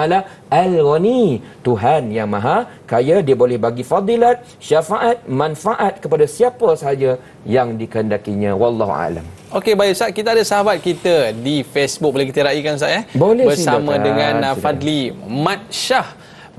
Al-Ghani, Tuhan yang maha kaya. Dia boleh bagi fadilat, syafaat, manfaat kepada siapa sahaja yang dikehendakinya. Wallahu a'lam. Okey, baik Ustaz, kita ada sahabat kita di Facebook, boleh kita raikan Ustaz, Boleh, bersama silakan. dengan Fadli Mat Shah.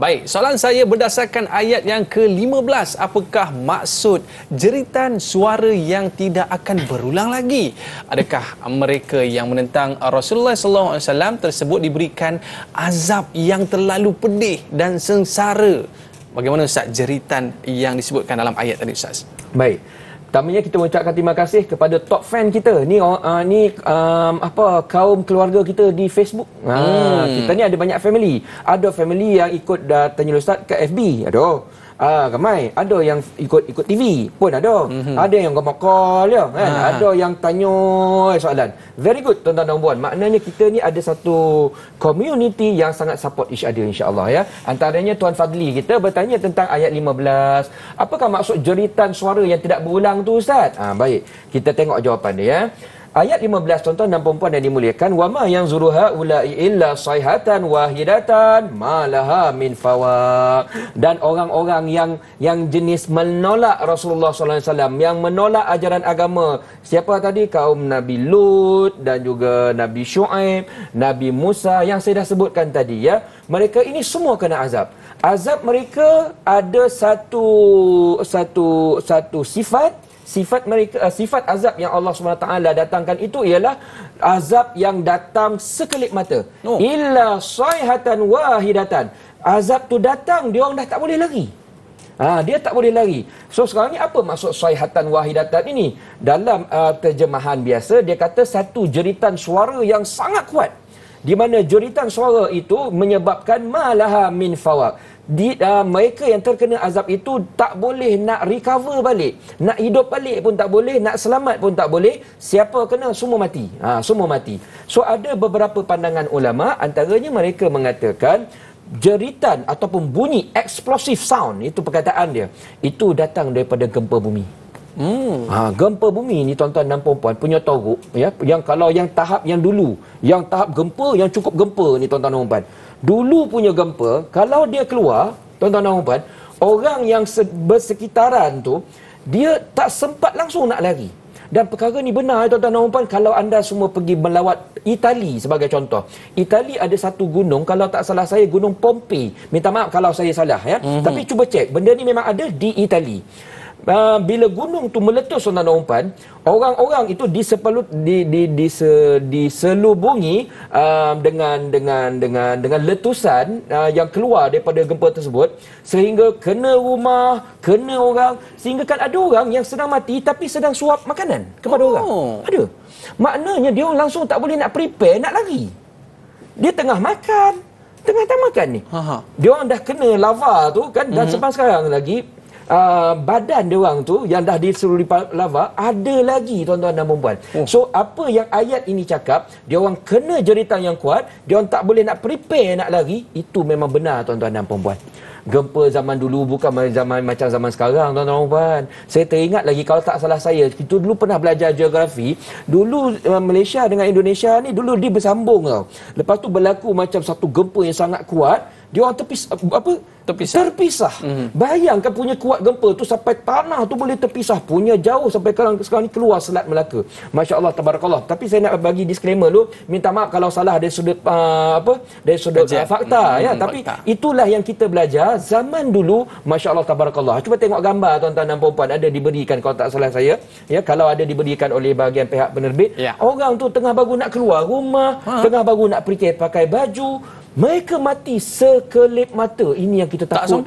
Baik, soalan saya berdasarkan ayat yang ke-15, apakah maksud jeritan suara yang tidak akan berulang lagi? Adakah mereka yang menentang Rasulullah SAW tersebut diberikan azab yang terlalu pedih dan sengsara? Bagaimana Ustaz jeritan yang disebutkan dalam ayat tadi, Ustaz? Baik. Pertamanya kita mengucapkan terima kasih kepada top fan kita. Ni kaum keluarga kita di Facebook. Kita ni ada banyak family. Ada family yang ikut Tanyalah Ustaz ke FB. Ramai. Ada yang ikut TV pun ada. Ada yang call ya, kan? Ada yang tanya soalan. Very good, tuan-tuan dan puan. Maknanya kita ni ada satu community yang sangat support each other, insya-Allah, ya. Antaranya Tuan Fadli kita bertanya tentang ayat 15. Apakah maksud jeritan suara yang tidak berulang tu, Ustaz? Baik. Kita tengok jawapan dia, ya. Ayat 15, tuan-tuan dan puan-puan yang dimuliakan, wa ma yanzuruha ulai illa sayhatan wahidatan malaha min fawaq. Dan orang-orang yang jenis menolak Rasulullah SAW, yang menolak ajaran agama, siapa tadi? Kaum Nabi Lut dan juga Nabi Shu'aib, Nabi Musa yang saya dah sebutkan tadi, ya. Mereka ini semua kena azab. Azab mereka ada satu sifat mereka, sifat azab yang Allah SWT datangkan itu ialah azab yang datang sekelip mata. Illa sayhatan wahidatan. Azab tu datang, dia orang dah tak boleh lari. Dia tak boleh lari. So sekarang ni apa maksud sayhatan wahidatan ini? Dalam terjemahan biasa dia kata satu jeritan suara yang sangat kuat, di mana jeritan suara itu menyebabkan malaha min fawaq. Mereka yang terkena azab itu tak boleh nak recover balik, nak hidup balik pun tak boleh, nak selamat pun tak boleh. Siapa kena, semua mati. Semua mati. So ada beberapa pandangan ulama, antaranya mereka mengatakan jeritan ataupun bunyi explosive sound, itu perkataan dia, itu datang daripada gempa bumi. Gempa bumi ni, tuan-tuan dan puan-puan, punya teruk, ya, yang kalau yang tahap yang dulu, yang tahap gempa yang cukup gempa ni, tuan-tuan dan puan-puan, dulu punya gempa, kalau dia keluar, tuan-tuan dan puan-puan, orang yang bersekitaran tu, dia tak sempat langsung nak lari. Dan perkara ni benar, tuan-tuan dan puan-puan, kalau anda semua pergi melawat Itali sebagai contoh. Itali ada satu gunung, kalau tak salah saya, Gunung Pompei. Minta maaf kalau saya salah, ya. Tapi cuba cek, benda ni memang ada di Itali. Bila gunung tu meletus, tuan-tuan dan puan, orang-orang itu diselubungi dengan letusan yang keluar daripada gempa tersebut, sehingga kena rumah, kena orang, sehingga kan ada orang yang sedang mati tapi sedang suap makanan kepada orang. Ada. Maknanya dia orang langsung tak boleh nak prepare nak lari. Dia tengah makan ni. Dia orang dah kena lava tu kan, dan sampai sekarang lagi badan dia orang tu yang dah disuruh di lava ada lagi tuan-tuan dan puan-puan. So apa yang ayat ini cakap, dia orang kena jeritan yang kuat, dia orang tak boleh nak prepare nak lari, itu memang benar tuan-tuan dan puan-puan. Gempa zaman dulu bukan zaman macam zaman sekarang tuan-tuan dan puan. Saya teringat lagi, kalau tak salah saya, kita dulu pernah belajar geografi. Dulu Malaysia dengan Indonesia ni dulu dia bersambung tau. Lepas tu berlaku macam satu gempa yang sangat kuat, dia orang terpisah. Bayangkan punya kuat gempa tu sampai tanah tu boleh terpisah, punya jauh sampai sekarang ni keluar Selat Melaka. Masya-Allah, tabarakallah. Tapi saya nak bagi disclaimer dulu, minta maaf kalau salah dari sudut dari sudut fakta ya, tapi itulah yang kita belajar zaman dulu. Masya-Allah, tabarakallah. Cuba tengok gambar tuan-tuan dan puan-puan, ada diberikan kalau tak salah saya ya, kalau ada diberikan oleh bahagian pihak penerbit. Orang tu tengah baru nak keluar rumah, tengah baru nak prepare pakai baju, mereka mati sekelip mata. Ini yang kita takut.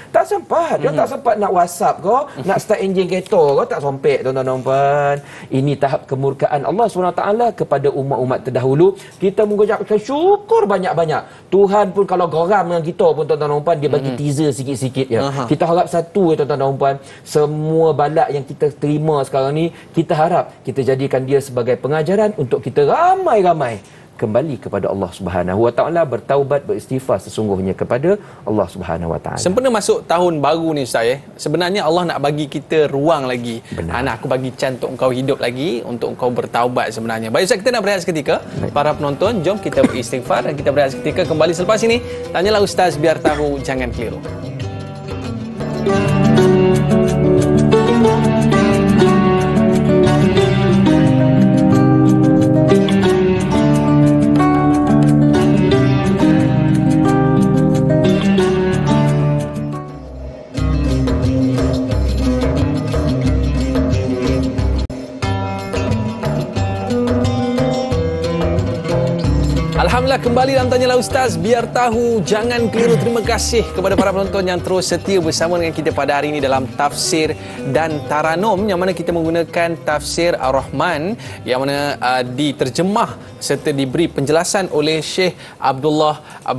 Tak sempat. Dia tak sempat nak WhatsApp kau, nak start enjin kereta kau, tak sompek tuan-tuan dan puan. Ini tahap kemurkaan Allah SWT kepada umat-umat terdahulu. Kita mengucapkan syukur banyak-banyak. Tuhan pun kalau geram dengan kita pun tuan-tuan dan puan, dia bagi teaser sikit-sikit ya. Kita harap satu ya tuan-tuan dan puan, semua balak yang kita terima sekarang ni, kita harap kita jadikan dia sebagai pengajaran untuk kita ramai-ramai kembali kepada Allah Subhanahu Wa Taala, bertaubat, beristighfar sesungguhnya kepada Allah Subhanahu Wa Taala. Sempena masuk tahun baru ni Ustaz, sebenarnya Allah nak bagi kita ruang lagi. Nak aku bagi chance untuk engkau hidup lagi, untuk engkau bertaubat sebenarnya. Baik Ustaz, kita nak berehat seketika. Para penonton, jom kita beristighfar dan kita berehat seketika. Kembali selepas ini, tanyalah Ustaz biar tahu, jangan keliru. Alhamdulillah, kembali dalam Tanyalah Ustaz biar tahu, jangan keliru. Terima kasih kepada para penonton yang terus setia bersama dengan kita pada hari ini dalam tafsir dan taranum, yang mana kita menggunakan tafsir Ar-Rahman yang mana diterjemah serta diberi penjelasan oleh Syekh Abdullah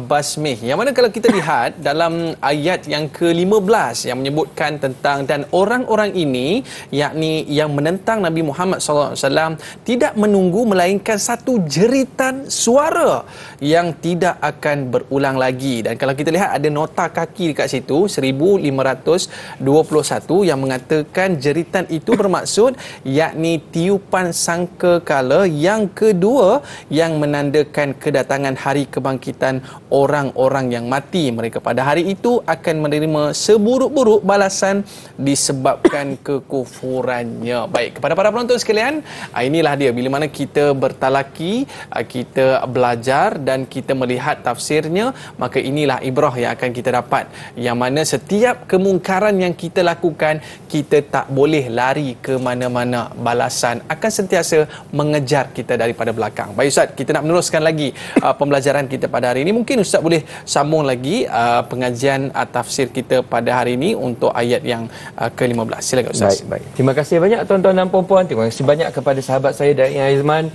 Basmih. Yang mana kalau kita lihat dalam ayat yang ke-15 yang menyebutkan tentang, dan orang-orang ini yakni yang menentang Nabi Muhammad SAW tidak menunggu melainkan satu jeritan suara yang tidak akan berulang lagi. Dan kalau kita lihat ada nota kaki dekat situ 1521 yang mengatakan jeritan itu bermaksud yakni tiupan sangkakala yang kedua yang menandakan kedatangan hari kebangkitan orang-orang yang mati. Mereka pada hari itu akan menerima seburuk-buruk balasan disebabkan kekufurannya. Baik, kepada para penonton sekalian, inilah dia bila mana kita bertalaki, kita belajar dan kita melihat tafsirnya, maka inilah ibrah yang akan kita dapat, yang mana setiap kemungkaran yang kita lakukan, kita tak boleh lari ke mana-mana. Balasan akan sentiasa mengejar kita daripada belakang. Baik Ustaz, kita nak meneruskan lagi pembelajaran kita pada hari ini. Mungkin Ustaz boleh sambung lagi pengajian tafsir kita pada hari ini untuk ayat yang ke-15. Silakan Ustaz. Baik. Terima kasih banyak tuan-tuan dan puan-puan. Terima kasih banyak kepada sahabat saya Da'i Aizman.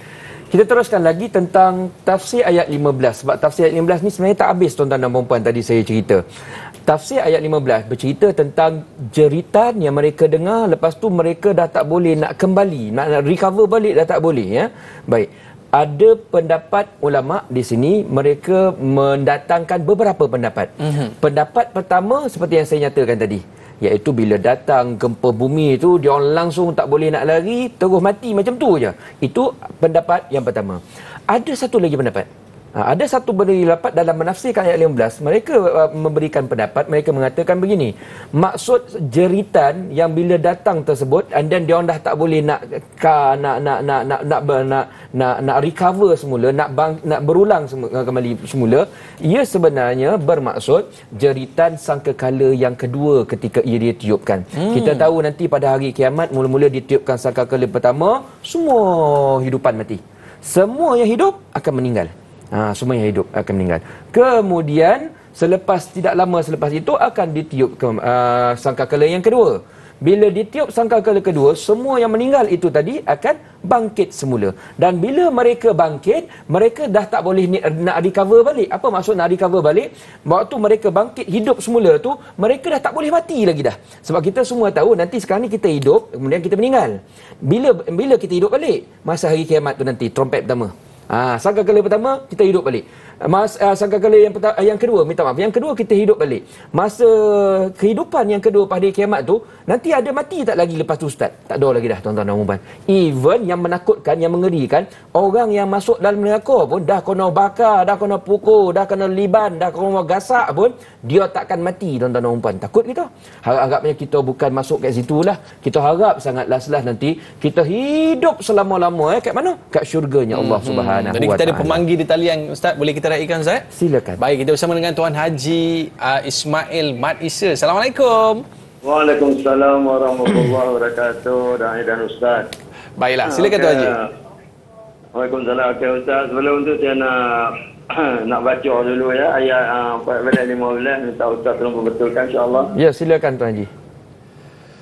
Kita teruskan lagi tentang tafsir ayat 15. Sebab tafsir ayat 15 ni sebenarnya tak habis tuan-tuan dan puan-puan, tadi saya cerita. Tafsir ayat 15 bercerita tentang jeritan yang mereka dengar, lepas tu mereka dah tak boleh nak kembali, nak recover balik dah tak boleh ya. Baik. Ada pendapat ulama di sini, mereka mendatangkan beberapa pendapat. Pendapat pertama seperti yang saya nyatakan tadi, iaitu bila datang gempa bumi itu, dia orang langsung tak boleh nak lari, terus mati macam tu je. Itu pendapat yang pertama. Ada satu lagi pendapat. Ada satu pendapat dalam menafsirkan ayat 15, mereka memberikan pendapat, mereka mengatakan begini, maksud jeritan yang bila datang tersebut, and then dia orang dah tak boleh nak recover semula, nak berulang kembali semula, ia sebenarnya bermaksud jeritan sangkakala yang kedua ketika ia ditiupkan. Kita tahu nanti pada hari kiamat, mula-mula ditiupkan sangkakala pertama, semua hidupan mati. Semua yang hidup akan meninggal. Semua yang hidup akan meninggal. Kemudian tidak lama selepas itu akan ditiup sangkakala yang kedua. Bila ditiup sangkakala kedua, semua yang meninggal itu tadi akan bangkit semula. Dan bila mereka bangkit, mereka dah tak boleh nak recover balik. Apa maksud nak recover balik? Waktu mereka bangkit hidup semula tu, mereka dah tak boleh mati lagi dah. Sebab kita semua tahu nanti sekarang ni kita hidup, kemudian kita meninggal. Bila kita hidup balik? Masa hari kiamat tu nanti, trompet pertama. Sangkakala pertama kita hidup balik. Sangkakala yang kedua, minta maaf, yang kedua kita hidup balik. Masa kehidupan yang kedua pada kiamat tu, nanti ada mati tak lagi lepas tu Ustaz? Tak ada lagi dah tuan-tuan dan puan. Even yang menakutkan, yang mengerikan, orang yang masuk dalam neraka pun dah kena bakar, dah kena pukul, dah kena liban, dah kena gasak pun, dia takkan mati tuan-tuan dan puan. Takut kita? Harap-harapnya kita bukan masuk kat situ lah. Kita harap sangat last nanti kita hidup selama-lama kat mana? Kat syurganya Allah Subhanahu wa Ta'ala. Jadi kita ada pemanggil di talian Ustaz, boleh kita raikan Ustaz? Silakan. Baik, kita bersama dengan Tuan Haji Ismail Mat Isa. Assalamualaikum. Waalaikumsalam warahmatullahi wabarakatuh. Dan Ustaz. Baiklah, silakan Tuan Haji. Waalaikumsalam. Okey Ustaz, sebelum tu saya nak baca dulu ya ayat 14-15, minta Ustaz tolong betulkan insya-Allah. Ya, silakan Tuan Haji.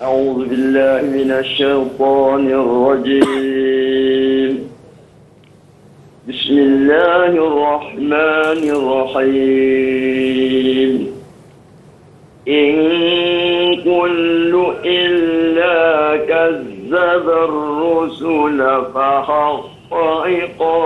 A'udzubillahi minasyaitonirrajim. Bismillahirrahmanirrahim. In kullu illa kazzabar rusula fahaqqa iqab.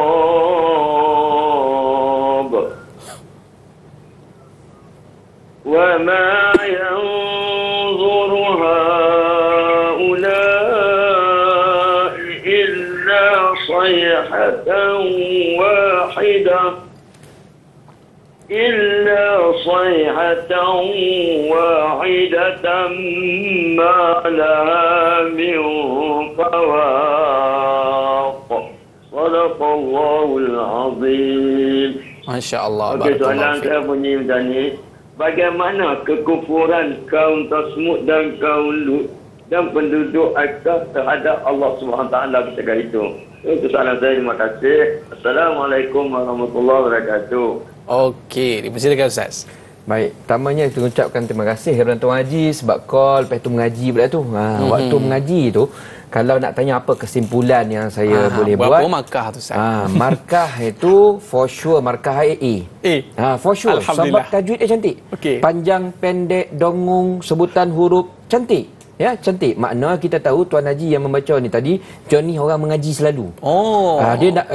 Wa ma yanzuru haula'i illa sayhatan إلا صيحة واحدة ما لها من فواق. صدق الله العظيم. Masya Allah. Okey, soalan saya bunyi macam ni. Bagaimana kekufuran kaum Tasmud dan kaum Lut dan penduduk Aikah terhadap Allah SWT ketika itu? Itu soalan saya. Terima kasih. Assalamualaikum warahmatullahi wabarakatuh. Okey, dipersilakan Ustaz. Baik, pertamanya kita ucapkan terima kasih kepada Tuan Haji sebab call, lepas tu mengaji pula tu. Waktu mengaji tu, kalau nak tanya apa kesimpulan yang saya boleh buat. Berapa markah tu Ustaz? Markah itu for sure markah A. For sure. Sebab tajwid dia cantik. Okay. Panjang, pendek, dongung, sebutan huruf cantik. Ya, cantik. Makna kita tahu Tuan Haji yang membaca ni tadi, dia ni orang mengaji selalu. Dia nak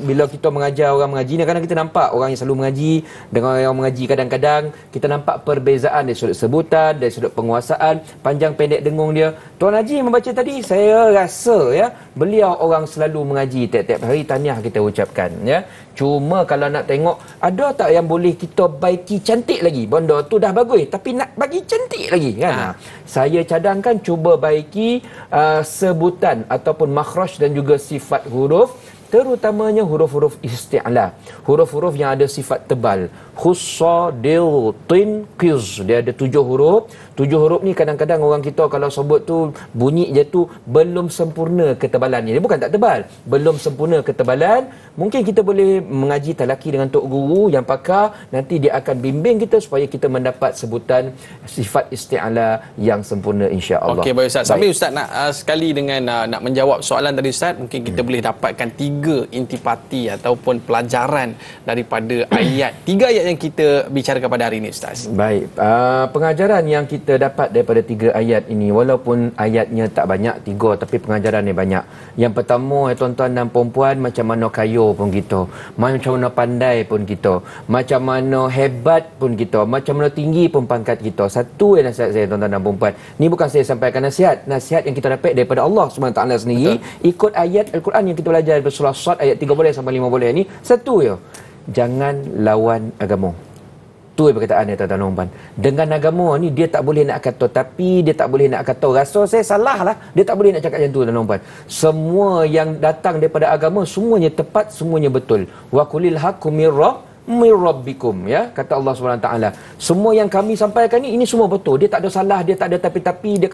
bila kita mengajar orang mengaji ni, kadang kita nampak orang yang selalu mengaji dengan orang yang mengaji kadang-kadang kita nampak perbezaan dari sudut sebutan, dari sudut penguasaan, panjang pendek dengung dia. Tuan Haji membaca tadi, saya rasa ya, beliau orang selalu mengaji tiap-tiap hari, tahniah kita ucapkan ya. Cuma kalau nak tengok, ada tak yang boleh kita baiki cantik lagi? Benda tu dah bagus, tapi nak bagi cantik lagi kan? Saya cadangkan cuba baiki sebutan ataupun makhraj dan juga sifat huruf, terutamanya huruf-huruf isti'la. Huruf-huruf yang ada sifat tebal. Khussa, dil, tin, qiz. Dia ada 7 huruf. 7 huruf ni kadang-kadang orang kita kalau sebut tu bunyi je tu belum sempurna ketebalannya. Dia bukan tak tebal, belum sempurna ketebalan. Mungkin kita boleh mengaji talaki dengan tok guru yang pakar, nanti dia akan bimbing kita supaya kita mendapat sebutan sifat isti'ala yang sempurna insya-Allah. Okey, baik Ustaz. Sambil Ustaz nak sekali dengan nak menjawab soalan tadi Ustaz, mungkin kita boleh dapatkan 3 intipati ataupun pelajaran daripada ayat. 3 ayat yang kita bicarakan pada hari ini Ustaz. Baik, pengajaran yang kita dapat daripada 3 ayat ini, walaupun ayatnya tak banyak 3, tapi pengajarannya banyak. Yang pertama, tuan-tuan dan puan-puan, macam mana kaya pun kita, macam mana pandai pun kita, macam mana hebat pun kita, macam mana tinggi pun pangkat kita. Satu yang nasihat saya tuan-tuan dan puan-puan, ni bukan saya sampaikan nasihat yang kita dapat daripada Allah SWT sendiri. Betul. Ikut ayat Al-Quran yang kita belajar daripada surah Sad ayat 30 sampai 50 ni, satu je, jangan lawan agama. Tu perkataan dia tuan-tuan dan puan. Dengan agama ni dia tak boleh nak kata tapi, dia tak boleh nak kata rasa saya salah lah. Dia tak boleh nak cakap macam tu tuan-tuan dan puan. Semua yang datang daripada agama semuanya tepat, semuanya betul. Wa qulil haqqu mir mir rabbikum, ya, kata Allah SWT. Semua yang kami sampaikan ni, ini semua betul. Dia tak ada salah, dia tak ada tapi-tapi, dia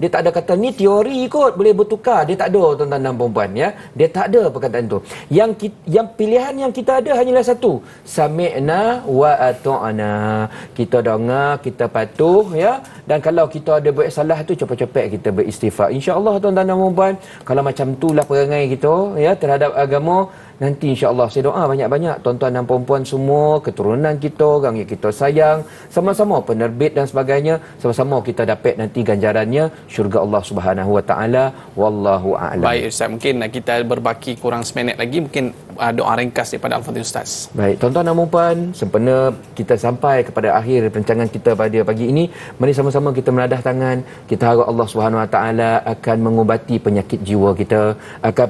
tak ada kata ni teori kot boleh bertukar. Dia tak ada, tuan-tuan dan puan-puan, ya. Dia tak ada perkataan tu. Yang pilihan yang kita ada hanyalah satu. Sami'na wa ata'na. Kita dengar, kita patuh, ya. Dan kalau kita ada buat salah tu, cepat-cepat kita beristighfar. InsyaAllah, tuan-tuan dan puan-puan, kalau macam itulah perangai kita, ya, terhadap agama, nanti insya-Allah saya doa banyak-banyak tuan-tuan dan puan-puan semua, keturunan kita, orang yang kita sayang, sama-sama penerbit dan sebagainya, sama-sama kita dapat nanti ganjarannya syurga Allah Subhanahu Wa Taala. Wallahu a'lam. Baik Ustaz, mungkin kita berbaki kurang seminit lagi, mungkin doa ringkas daripada Al-Fadhil Ustaz. Baik, tuan-tuan dan puan-puan, sempena kita sampai kepada akhir perbincangan kita pada pagi ini, mari sama-sama kita menadah tangan. Kita harap Allah Subhanahu Wa Taala akan mengubati penyakit jiwa kita, akan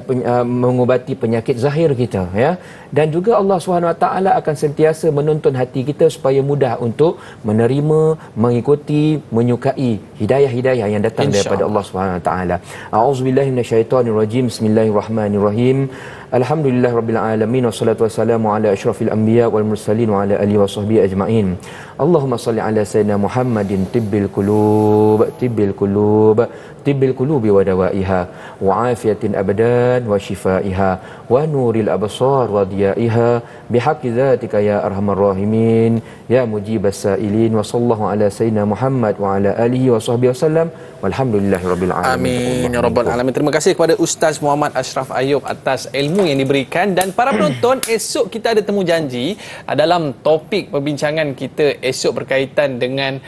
mengubati penyakit zahir kita, ya. Dan juga Allah Subhanahu Wa Taala akan sentiasa menuntun hati kita supaya mudah untuk menerima, mengikuti, menyukai hidayah-hidayah yang datang daripada Allah Subhanahu Wa Taala. A'udzubillahi minasyaitonirrajim. Bismillahirrahmanirrahim. Alhamdulillahirabbil alamin, wassalatu wassalamu ala asyrafil anbiya wal mursalin wa ala alihi washabbihi ajmain. Allahumma salli ala sayyidina Muhammadin tibbil qulub tibbil qulubi wa dawaiha wa afiyatin abadan wa shifaiha wa nuril absar wa diyaiha bihaqqi dzatika ya arhamar rahimin ya mujibas sailin. Wa sallallahu ala sayyidina Muhammad wa ala alihi washabbihi wasallam walhamdulillahirabbil alamin. Amin ya rabbal alamin. Terima kasih kepada Ustaz Muhammad Ashraf Ayub atas ilmu yang diberikan. Dan para penonton, esok kita ada temu janji dalam topik perbincangan kita esok berkaitan dengan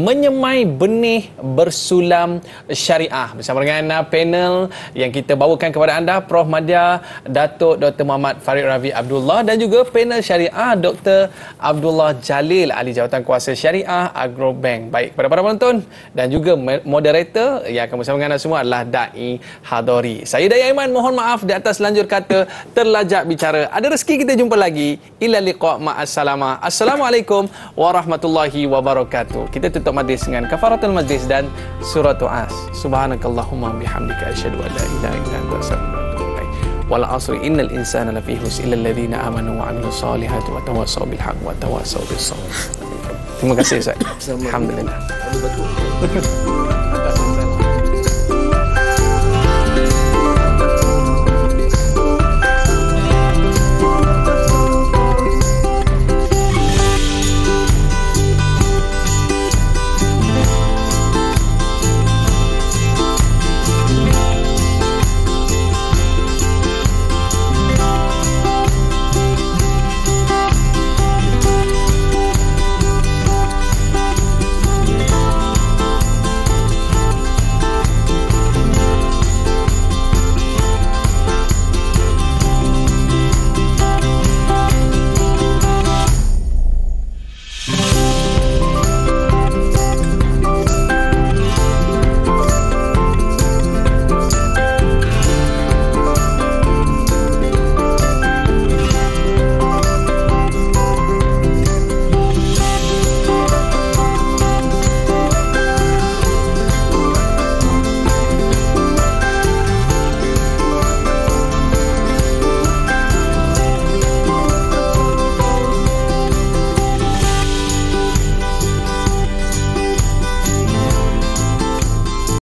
menyemai benih bersulam syariah bersama dengan panel yang kita bawakan kepada anda, Prof Madya, Datuk Dr. Muhammad Farid Ravi Abdullah, dan juga panel syariah Dr. Abdullah Jalil, Ahli Jawatan Kuasa Syariah Agrobank. Baik, kepada para penonton dan juga moderator yang akan bersama dengan anda semua adalah Da'i Hadori. Saya Dai Aiman, mohon maaf di atas lanjur kata terlajak bicara. Ada rezeki kita jumpa lagi. Ila liqa' ma'assalamah. Assalamualaikum warahmatullahi wabarakatuh. Kita tutup majlis dengan kafaratul majlis dan surah As. Subhanakallahumma bihamdika asyhadu an la ilaha illa anta astaghfiruka wa atubu ilaik. Wal 'asri innal insana lafi khusr illa alladhina amanu wa 'amilus solihati wa tawassaw bil haqq wa tawassaw bis sabr. Terima kasih Ustaz. Alhamdulillah.